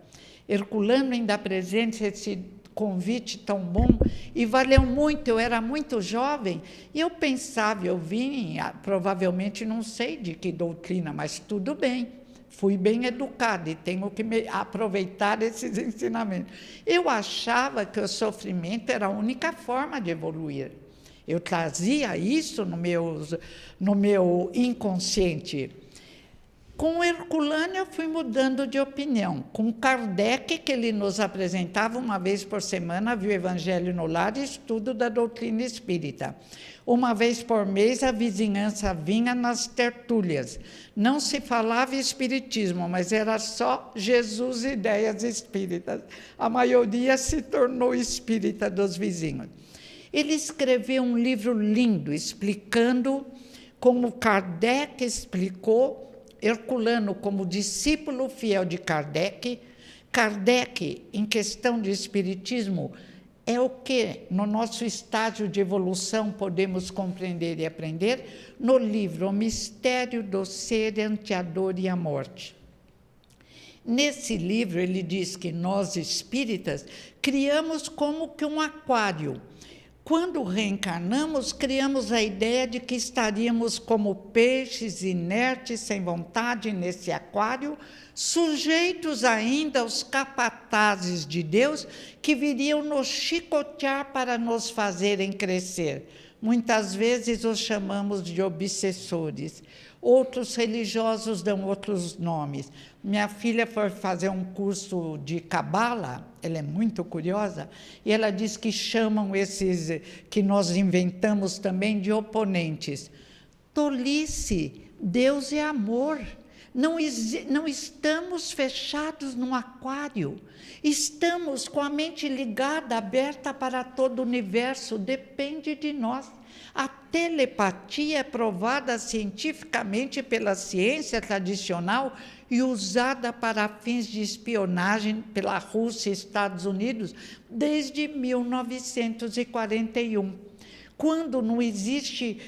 Herculano ainda apresenta esse convite tão bom e valeu muito. Eu era muito jovem e eu pensava, eu vim, provavelmente não sei de que doutrina, mas tudo bem, fui bem educada e tenho que aproveitar esses ensinamentos. Eu achava que o sofrimento era a única forma de evoluir. Eu trazia isso no meu inconsciente. Com Herculano, eu fui mudando de opinião. Com Kardec, que ele nos apresentava uma vez por semana, viu o Evangelho no Lar e estudo da doutrina espírita. Uma vez por mês, a vizinhança vinha nas tertúlias. Não se falava espiritismo, mas era só Jesus e ideias espíritas. A maioria se tornou espírita dos vizinhos. Ele escreveu um livro lindo, explicando como Kardec explicou, Herculano como discípulo fiel de Kardec. Kardec, em questão de espiritismo, é o que, no nosso estágio de evolução, podemos compreender e aprender no livro O Mistério do Ser ante a Dor e a Morte. Nesse livro, ele diz que nós, espíritas, criamos como que um aquário. Quando reencarnamos, criamos a ideia de que estaríamos como peixes inertes, sem vontade, nesse aquário, sujeitos ainda aos capatazes de Deus que viriam nos chicotear para nos fazerem crescer. Muitas vezes os chamamos de obsessores. Outros religiosos dão outros nomes. Minha filha foi fazer um curso de cabala, ela é muito curiosa, e ela diz que chamam esses que nós inventamos também de oponentes. Tolice, Deus é amor. Não estamos fechados num aquário, estamos com a mente ligada, aberta para todo o universo, depende de nós. A telepatia é provada cientificamente pela ciência tradicional e usada para fins de espionagem pela Rússia e Estados Unidos desde 1941. Quando não existe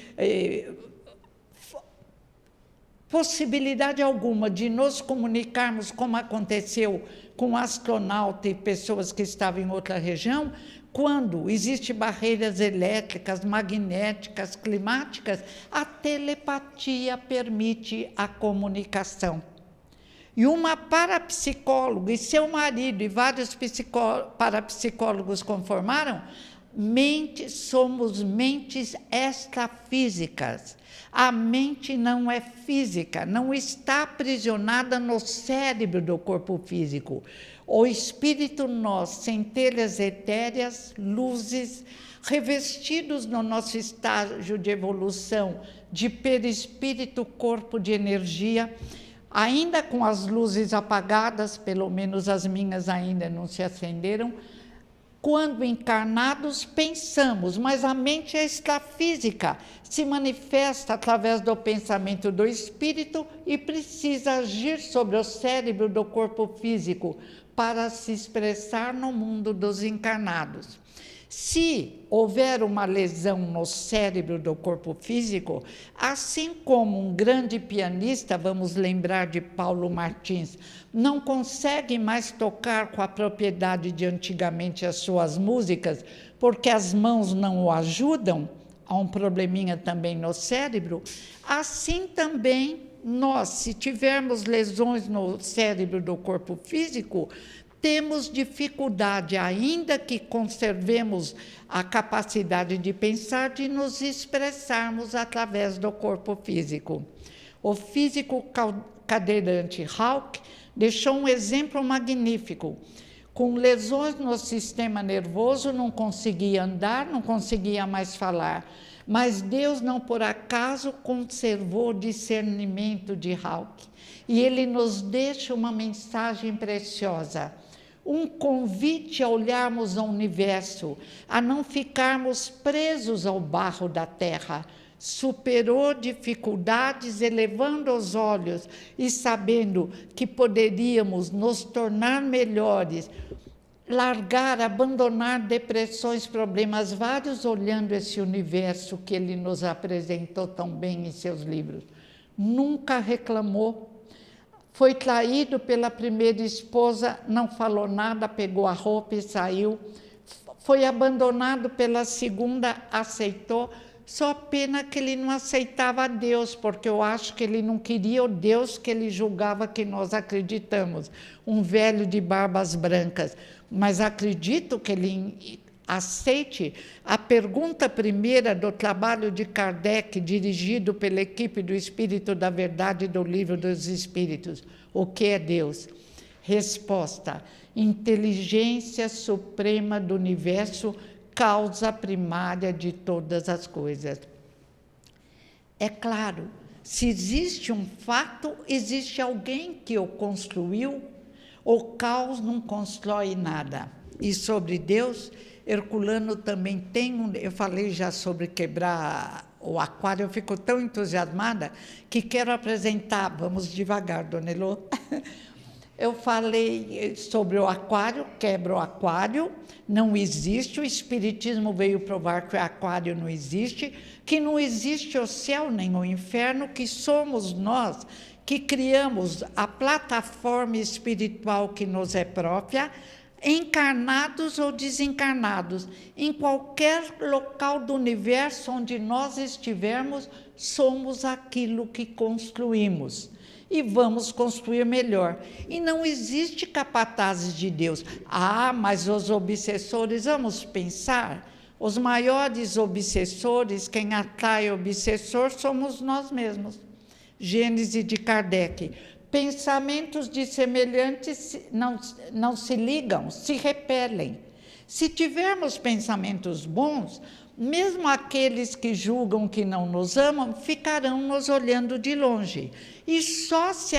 possibilidade alguma de nos comunicarmos, como aconteceu com astronauta e pessoas que estavam em outra região, quando existem barreiras elétricas, magnéticas, climáticas, a telepatia permite a comunicação. E uma parapsicóloga e seu marido e vários parapsicólogos conformaram, Somos mentes extrafísicas. A mente não é física, não está aprisionada no cérebro do corpo físico. O espírito, nós, centelhas etéreas, luzes, revestidos no nosso estágio de evolução de perispírito, corpo de energia, ainda com as luzes apagadas, pelo menos as minhas ainda não se acenderam. Quando encarnados, pensamos, mas a mente é extrafísica, se manifesta através do pensamento do espírito e precisa agir sobre o cérebro do corpo físico para se expressar no mundo dos encarnados. Se houver uma lesão no cérebro do corpo físico, assim como um grande pianista, vamos lembrar de Paulo Martins, não consegue mais tocar com a propriedade de antigamente as suas músicas, porque as mãos não o ajudam, há um probleminha também no cérebro, assim também nós, se tivermos lesões no cérebro do corpo físico, temos dificuldade, ainda que conservemos a capacidade de pensar, de nos expressarmos através do corpo físico. O físico cadeirante Hawke deixou um exemplo magnífico. Com lesões no sistema nervoso, não conseguia andar, não conseguia mais falar. Mas Deus não por acaso conservou o discernimento de Hawke. E ele nos deixa uma mensagem preciosa. Um convite a olharmos ao universo, a não ficarmos presos ao barro da terra. Superou dificuldades, elevando os olhos e sabendo que poderíamos nos tornar melhores, largar, abandonar depressões, problemas vários, olhando esse universo que ele nos apresentou tão bem em seus livros. Nunca reclamou. Foi traído pela primeira esposa, não falou nada, pegou a roupa e saiu. Foi abandonado pela segunda, aceitou. Só pena que ele não aceitava Deus, porque eu acho que ele não queria o Deus que ele julgava que nós acreditamos, um velho de barbas brancas. Mas acredito que ele aceite a pergunta primeira do trabalho de Kardec, dirigido pela equipe do Espírito da Verdade do Livro dos Espíritos. O que é Deus? Resposta: inteligência suprema do universo, causa primária de todas as coisas. É claro, se existe um fato, existe alguém que o construiu. O caos não constrói nada. E sobre Deus, Herculano também tem eu falei já sobre quebrar o aquário, eu fico tão entusiasmada que quero apresentar, vamos devagar, Dona Elô. Eu falei sobre o aquário, quebra o aquário, não existe, o Espiritismo veio provar que o aquário não existe, que não existe o céu nem o inferno, que somos nós que criamos a plataforma espiritual que nos é própria, encarnados ou desencarnados, em qualquer local do universo onde nós estivermos, somos aquilo que construímos. E vamos construir melhor. E não existe capatazes de Deus. Ah, mas os obsessores, vamos pensar, os maiores obsessores, quem atrai o obsessor somos nós mesmos. Gênese de Kardec. Pensamentos de semelhantes não se ligam, se repelem. Se tivermos pensamentos bons, mesmo aqueles que julgam que não nos amam, ficarão nos olhando de longe. E só se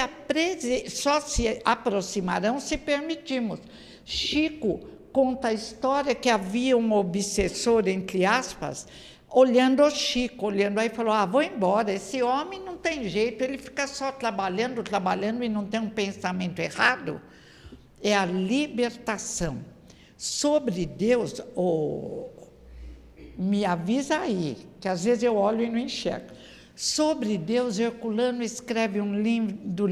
aproximarão se permitirmos. Chico conta a história que havia um obsessor, entre aspas, olhando o Chico, aí falou, vou embora, esse homem não tem jeito, ele fica só trabalhando e não tem um pensamento errado. É a libertação. Sobre Deus, me avisa aí, que às vezes eu olho e não enxergo. Sobre Deus, Herculano escreve um lindo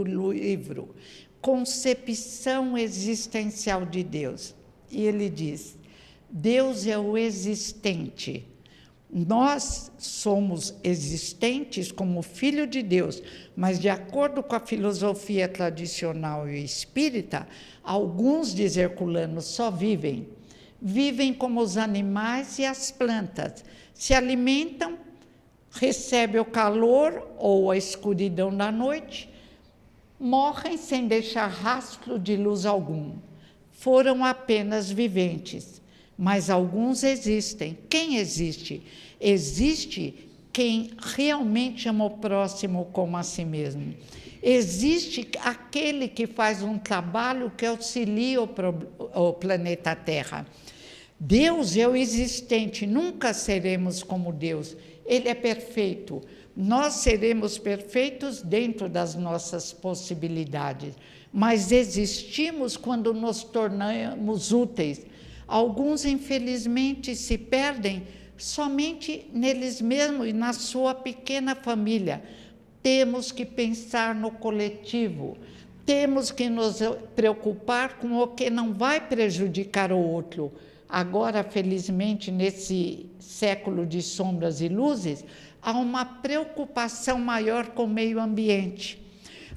livro, Concepção Existencial de Deus. E ele diz, Deus é o existente. Nós somos existentes como filho de Deus, mas de acordo com a filosofia tradicional e espírita, alguns, diz Herculano, só vivem vivem como os animais e as plantas, se alimentam, recebem o calor ou a escuridão da noite, morrem sem deixar rastro de luz algum. Foram apenas viventes, mas alguns existem. Quem existe? Existe quem realmente ama o próximo como a si mesmo. Existe aquele que faz um trabalho que auxilia o planeta Terra. Deus é o existente, nunca seremos como Deus. Ele é perfeito. Nós seremos perfeitos dentro das nossas possibilidades, mas existimos quando nos tornamos úteis. Alguns, infelizmente, se perdem somente neles mesmos e na sua pequena família. Temos que pensar no coletivo, temos que nos preocupar com o que não vai prejudicar o outro. Agora, felizmente, nesse século de sombras e luzes, há uma preocupação maior com o meio ambiente.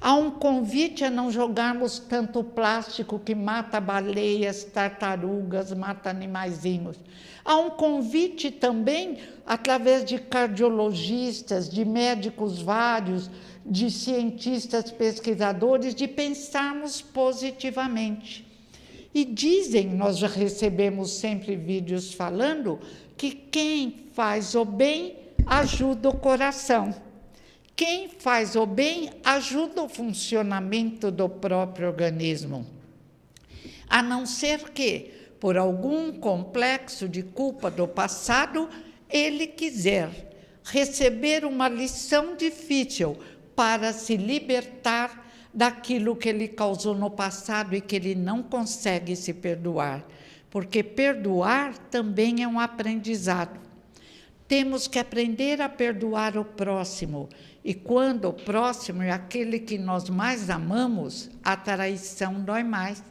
Há um convite a não jogarmos tanto plástico que mata baleias, tartarugas, mata animaizinhos. Há um convite também, através de cardiologistas, de médicos vários, de cientistas pesquisadores, de pensarmos positivamente. E dizem, nós já recebemos sempre vídeos falando, que quem faz o bem ajuda o coração. Quem faz o bem ajuda o funcionamento do próprio organismo. A não ser que, por algum complexo de culpa do passado, ele quiser receber uma lição difícil para se libertar daquilo que ele causou no passado e que ele não consegue se perdoar. Porque perdoar também é um aprendizado. Temos que aprender a perdoar o próximo. E quando o próximo é aquele que nós mais amamos, a traição dói mais.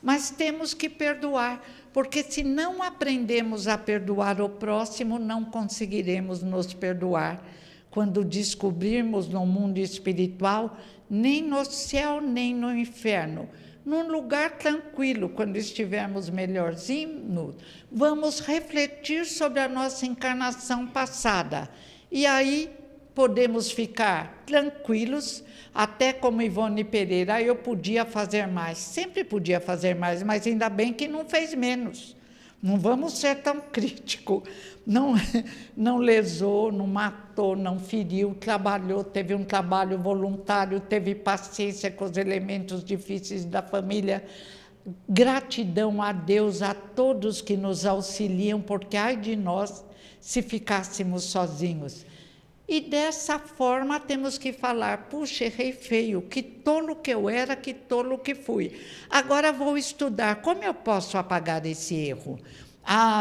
Mas temos que perdoar, porque se não aprendemos a perdoar o próximo, não conseguiremos nos perdoar. Quando descobrirmos no mundo espiritual, nem no céu, nem no inferno, num lugar tranquilo, quando estivermos melhorzinhos, vamos refletir sobre a nossa encarnação passada. E aí podemos ficar tranquilos, até como Ivone Pereira, eu podia fazer mais, sempre podia fazer mais, mas ainda bem que não fez menos. Não vamos ser tão críticos. Não lesou, não matou, não feriu, trabalhou, teve um trabalho voluntário, teve paciência com os elementos difíceis da família. Gratidão a Deus, a todos que nos auxiliam, porque ai de nós se ficássemos sozinhos. E dessa forma temos que falar, puxa, errei feio, que tolo que eu era, que tolo que fui. Agora vou estudar, como eu posso apagar esse erro?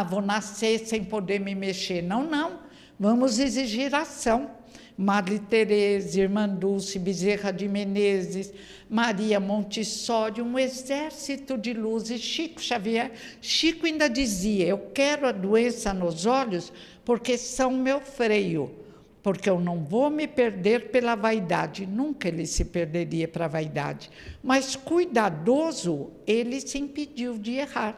Vou nascer sem poder me mexer. Não, vamos exigir ação. Madre Teresa, Irmã Dulce, Bezerra de Menezes, Maria Montessori, um exército de luzes, Chico Xavier. Chico ainda dizia, eu quero a doença nos olhos porque são meu freio, porque eu não vou me perder pela vaidade. Nunca ele se perderia para a vaidade. Mas, cuidadoso, ele se impediu de errar.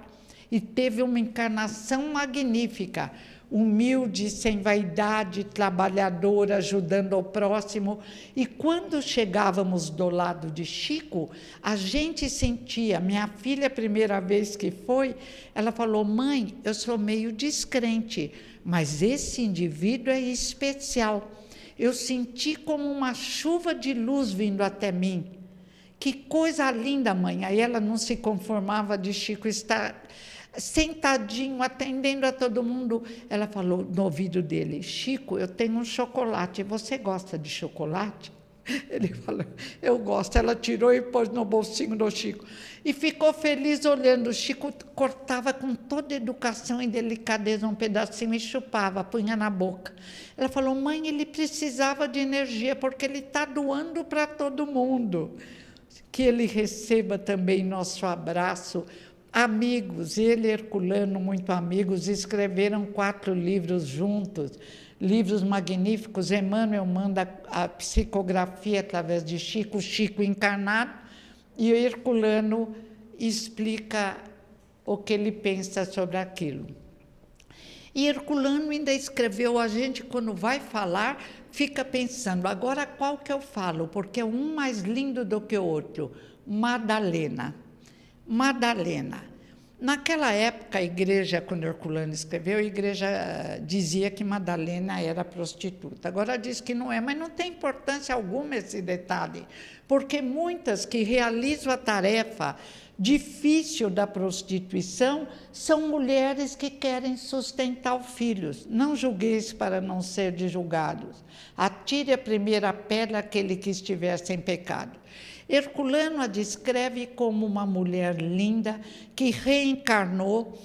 E teve uma encarnação magnífica, humilde, sem vaidade, trabalhadora, ajudando o próximo. E quando chegávamos do lado de Chico, a gente sentia, minha filha, a primeira vez que foi, ela falou, mãe, eu sou meio descrente, mas esse indivíduo é especial. Eu senti como uma chuva de luz vindo até mim. Que coisa linda, mãe. Aí ela não se conformava de Chico estar sentadinho, atendendo a todo mundo. Ela falou no ouvido dele, Chico, eu tenho um chocolate, você gosta de chocolate? Ele falou, eu gosto. Ela tirou e pôs no bolsinho do Chico. E ficou feliz olhando. O Chico cortava com toda educação e delicadeza um pedacinho e chupava, punha na boca. Ela falou, mãe, ele precisava de energia, porque ele está doando para todo mundo. Que ele receba também nosso abraço. Amigos, ele e Herculano, muito amigos, escreveram 4 livros juntos, livros magníficos. Emmanuel manda a psicografia através de Chico, Chico encarnado, e o Herculano explica o que ele pensa sobre aquilo. E Herculano ainda escreveu, a gente quando vai falar, fica pensando, agora qual que eu falo? Porque é um mais lindo do que o outro. Madalena. Madalena. Naquela época, a igreja, quando Herculano escreveu, a igreja dizia que Madalena era prostituta. Agora diz que não é, mas não tem importância alguma esse detalhe, porque muitas que realizam a tarefa difícil da prostituição são mulheres que querem sustentar os filhos. Não julgueis para não ser julgados. Atire a primeira pedra aquele que estiver sem pecado. Herculano a descreve como uma mulher linda que reencarnou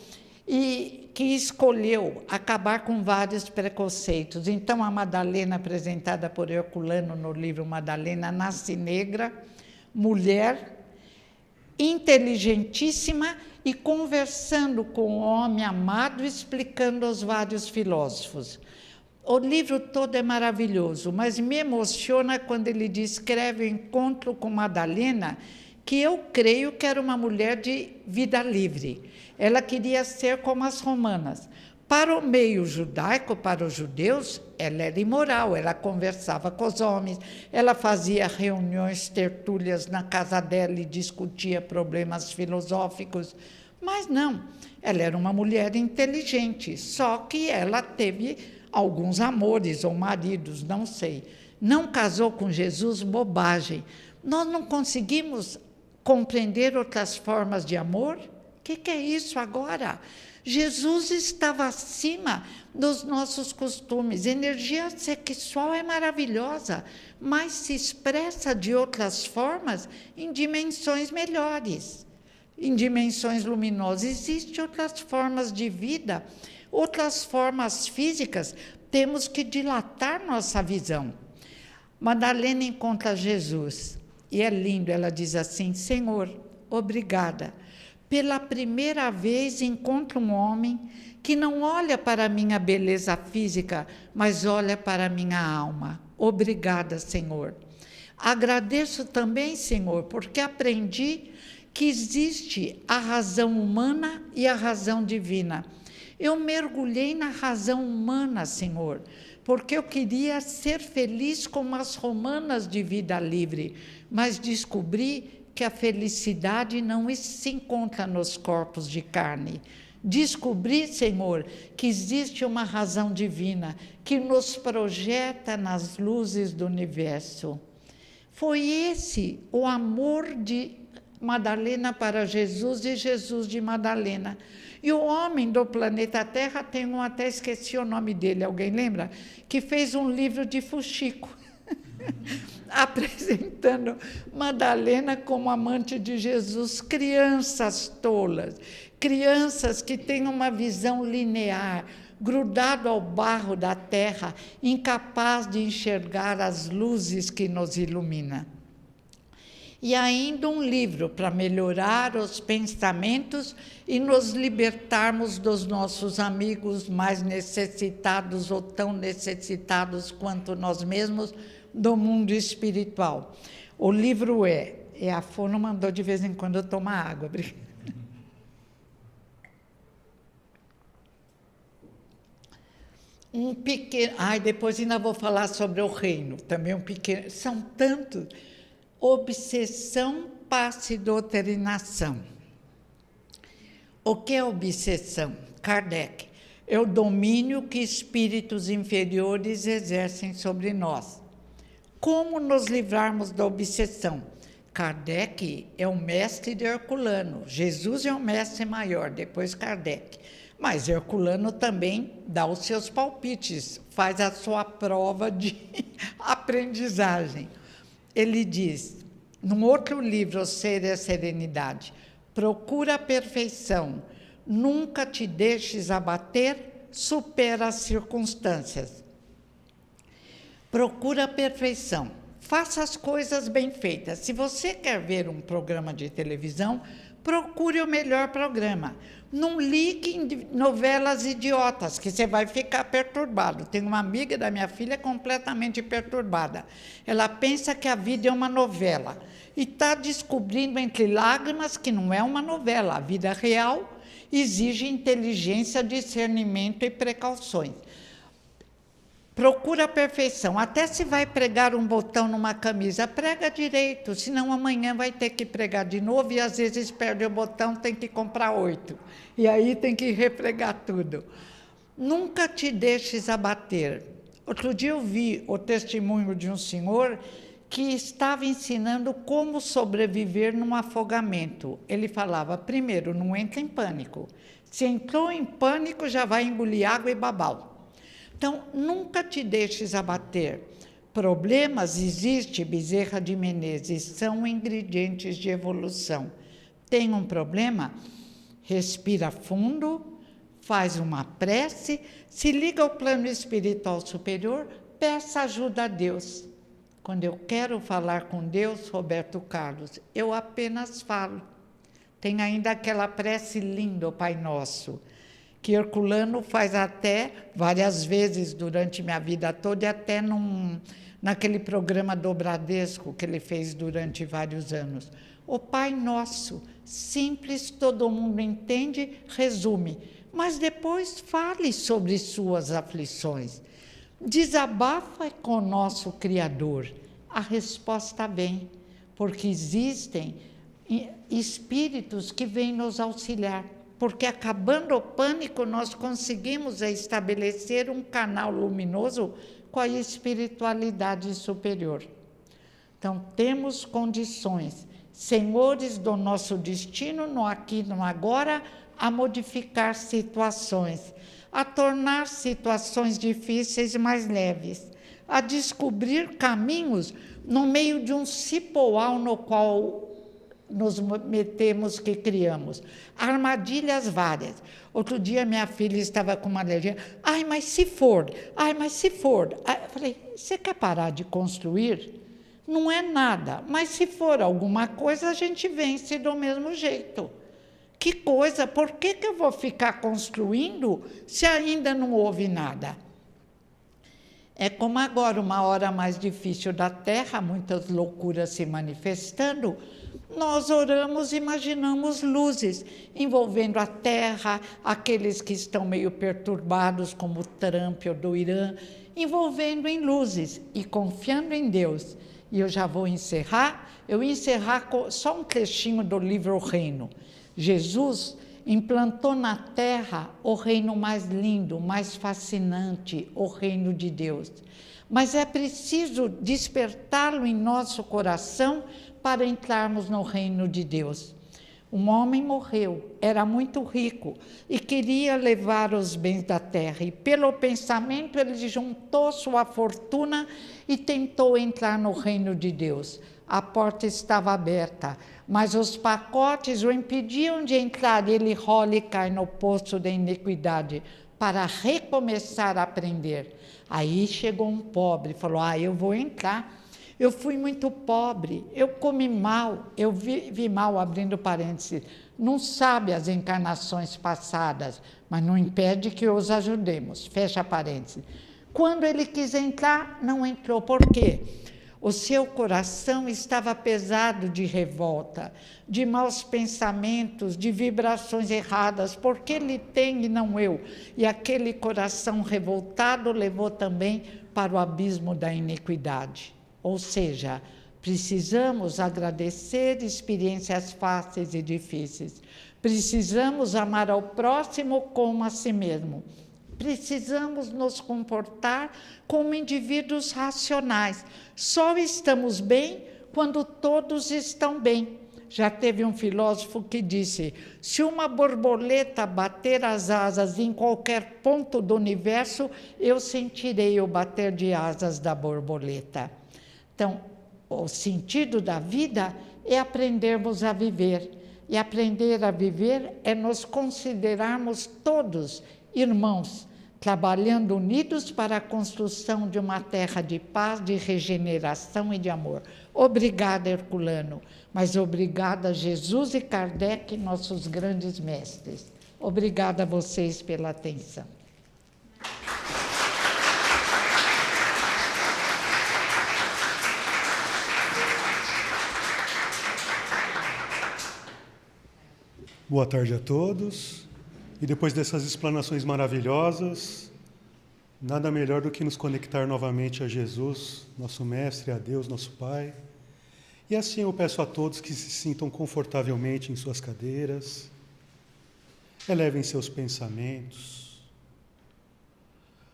e que escolheu acabar com vários preconceitos. Então, a Madalena, apresentada por Herculano no livro Madalena, nasce negra, mulher, inteligentíssima e conversando com o homem amado, explicando aos vários filósofos. O livro todo é maravilhoso, mas me emociona quando ele descreve o encontro com Madalena, que eu creio que era uma mulher de vida livre. Ela queria ser como as romanas. Para o meio judaico, para os judeus, ela era imoral, ela conversava com os homens, ela fazia reuniões, tertúlias na casa dela e discutia problemas filosóficos. Mas não, ela era uma mulher inteligente, só que ela teve alguns amores ou maridos, não sei. Não casou com Jesus, bobagem. Nós não conseguimos compreender outras formas de amor? O que é isso agora? Jesus estava acima dos nossos costumes. Energia sexual é maravilhosa, mas se expressa de outras formas em dimensões melhores, em dimensões luminosas. Existem outras formas de vida, outras formas físicas. Temos que dilatar nossa visão. Madalena encontra Jesus e é lindo. Ela diz assim: Senhor, obrigada. Pela primeira vez encontro um homem que não olha para a minha beleza física, mas olha para a minha alma. Obrigada, Senhor. Agradeço também, Senhor, porque aprendi que existe a razão humana e a razão divina. Eu mergulhei na razão humana, Senhor, porque eu queria ser feliz como as romanas de vida livre, mas descobri que a felicidade não se encontra nos corpos de carne. Descobri, Senhor, que existe uma razão divina que nos projeta nas luzes do universo. Foi esse o amor de Madalena para Jesus e Jesus de Madalena. E o homem do planeta Terra tem um, até esqueci o nome dele, alguém lembra? Que fez um livro de fuxico, apresentando Madalena como amante de Jesus, crianças tolas, crianças que têm uma visão linear, grudado ao barro da terra, incapaz de enxergar as luzes que nos iluminam. E ainda um livro para melhorar os pensamentos e nos libertarmos dos nossos amigos mais necessitados ou tão necessitados quanto nós mesmos do mundo espiritual. O livro a Fono mandou de vez em quando eu tomar água. Um pequeno... depois ainda vou falar sobre o reino, também um pequeno... São tantos... Obsessão, passe, doutrinação. O que é obsessão? Kardec. É o domínio que espíritos inferiores exercem sobre nós. Como nos livrarmos da obsessão? Kardec é o mestre de Herculano. Jesus é o mestre maior, depois Kardec. Mas Herculano também dá os seus palpites, faz a sua prova de aprendizagem. Ele diz, num outro livro, O Ser e a Serenidade, procura a perfeição, nunca te deixes abater, supera as circunstâncias. Procura a perfeição, faça as coisas bem feitas. Se você quer ver um programa de televisão, procure o melhor programa. Não ligue em novelas idiotas, que você vai ficar perturbado. Tem uma amiga da minha filha completamente perturbada. Ela pensa que a vida é uma novela e está descobrindo entre lágrimas que não é uma novela. A vida real exige inteligência, discernimento e precauções. Procura a perfeição. Até se vai pregar um botão numa camisa, prega direito, senão amanhã vai ter que pregar de novo e às vezes perde o botão, tem que comprar 8. E aí tem que repregar tudo. Nunca te deixes abater. Outro dia eu vi o testemunho de um senhor que estava ensinando como sobreviver num afogamento. Ele falava, primeiro, não entra em pânico. Se entrou em pânico, já vai engolir água e babau. Então, nunca te deixes abater. Problemas existem, Bezerra de Menezes, são ingredientes de evolução. Tem um problema? Respira fundo, faz uma prece, se liga ao plano espiritual superior, peça ajuda a Deus. Quando eu quero falar com Deus, Roberto Carlos, eu apenas falo. Tem ainda aquela prece linda, o Pai Nosso, que Herculano faz até várias vezes durante minha vida toda, e até naquele programa do Bradesco que ele fez durante vários anos. O Pai Nosso, simples, todo mundo entende, resume, mas depois fale sobre suas aflições. Desabafa com o nosso Criador. A resposta vem, porque existem espíritos que vêm nos auxiliar. Porque acabando o pânico, nós conseguimos estabelecer um canal luminoso com a espiritualidade superior. Então, temos condições, senhores do nosso destino, no aqui e no agora, a modificar situações, a tornar situações difíceis mais leves, a descobrir caminhos no meio de um cipoal no qual nos metemos, que criamos. Armadilhas várias. Outro dia minha filha estava com uma alergia. Ai, mas se for. Ai, mas se for. Eu falei, você quer parar de construir? Não é nada. Mas se for alguma coisa, a gente vence do mesmo jeito. Que coisa, por que eu vou ficar construindo se ainda não houve nada? É como agora, uma hora mais difícil da Terra, muitas loucuras se manifestando, nós oramos, imaginamos luzes envolvendo a Terra, aqueles que estão meio perturbados, como o Trump ou do Irã, envolvendo em luzes e confiando em Deus. E eu já vou encerrar, com só um trechinho do livro O Reino. Jesus implantou na Terra o reino mais lindo, mais fascinante, o reino de Deus. Mas é preciso despertá-lo em nosso coração para entrarmos no reino de Deus. Um homem morreu, era muito rico e queria levar os bens da terra. E pelo pensamento ele juntou sua fortuna e tentou entrar no reino de Deus. A porta estava aberta, mas os pacotes o impediam de entrar. Ele rola e cai no poço da iniquidade para recomeçar a aprender. Aí chegou um pobre e falou, eu vou entrar. Eu fui muito pobre, eu comi mal, eu vi mal, abrindo parênteses, não sabe as encarnações passadas, mas não impede que os ajudemos, fecha parênteses. Quando ele quis entrar, não entrou. Por quê? O seu coração estava pesado de revolta, de maus pensamentos, de vibrações erradas, porque ele tem e não eu. E aquele coração revoltado levou também para o abismo da iniquidade. Ou seja, precisamos agradecer experiências fáceis e difíceis. Precisamos amar ao próximo como a si mesmo. Precisamos nos comportar como indivíduos racionais. Só estamos bem quando todos estão bem. Já teve um filósofo que disse, se uma borboleta bater as asas em qualquer ponto do universo, eu sentirei o bater de asas da borboleta. Então, o sentido da vida é aprendermos a viver. E aprender a viver é nos considerarmos todos irmãos, trabalhando unidos para a construção de uma terra de paz, de regeneração e de amor. Obrigada, Herculano, mas obrigada, Jesus e Kardec, nossos grandes mestres. Obrigada a vocês pela atenção. Boa tarde a todos. E depois dessas explanações maravilhosas, nada melhor do que nos conectar novamente a Jesus, nosso Mestre, a Deus, nosso Pai. E assim eu peço a todos que se sintam confortavelmente em suas cadeiras, elevem seus pensamentos.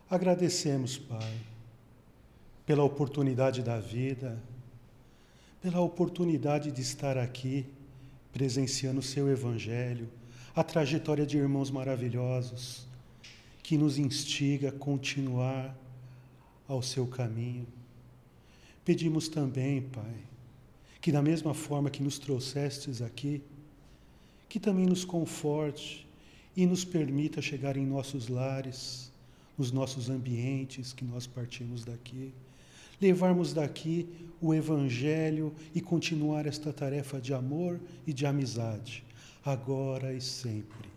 Agradecemos, Pai, pela oportunidade da vida, pela oportunidade de estar aqui, presenciando o seu Evangelho, a trajetória de irmãos maravilhosos, que nos instiga a continuar ao seu caminho. Pedimos também, Pai, que da mesma forma que nos trouxestes aqui, que também nos conforte e nos permita chegar em nossos lares, nos nossos ambientes que nós partimos daqui, levarmos daqui o Evangelho e continuar esta tarefa de amor e de amizade, agora e sempre.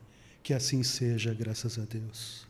Que assim seja, graças a Deus.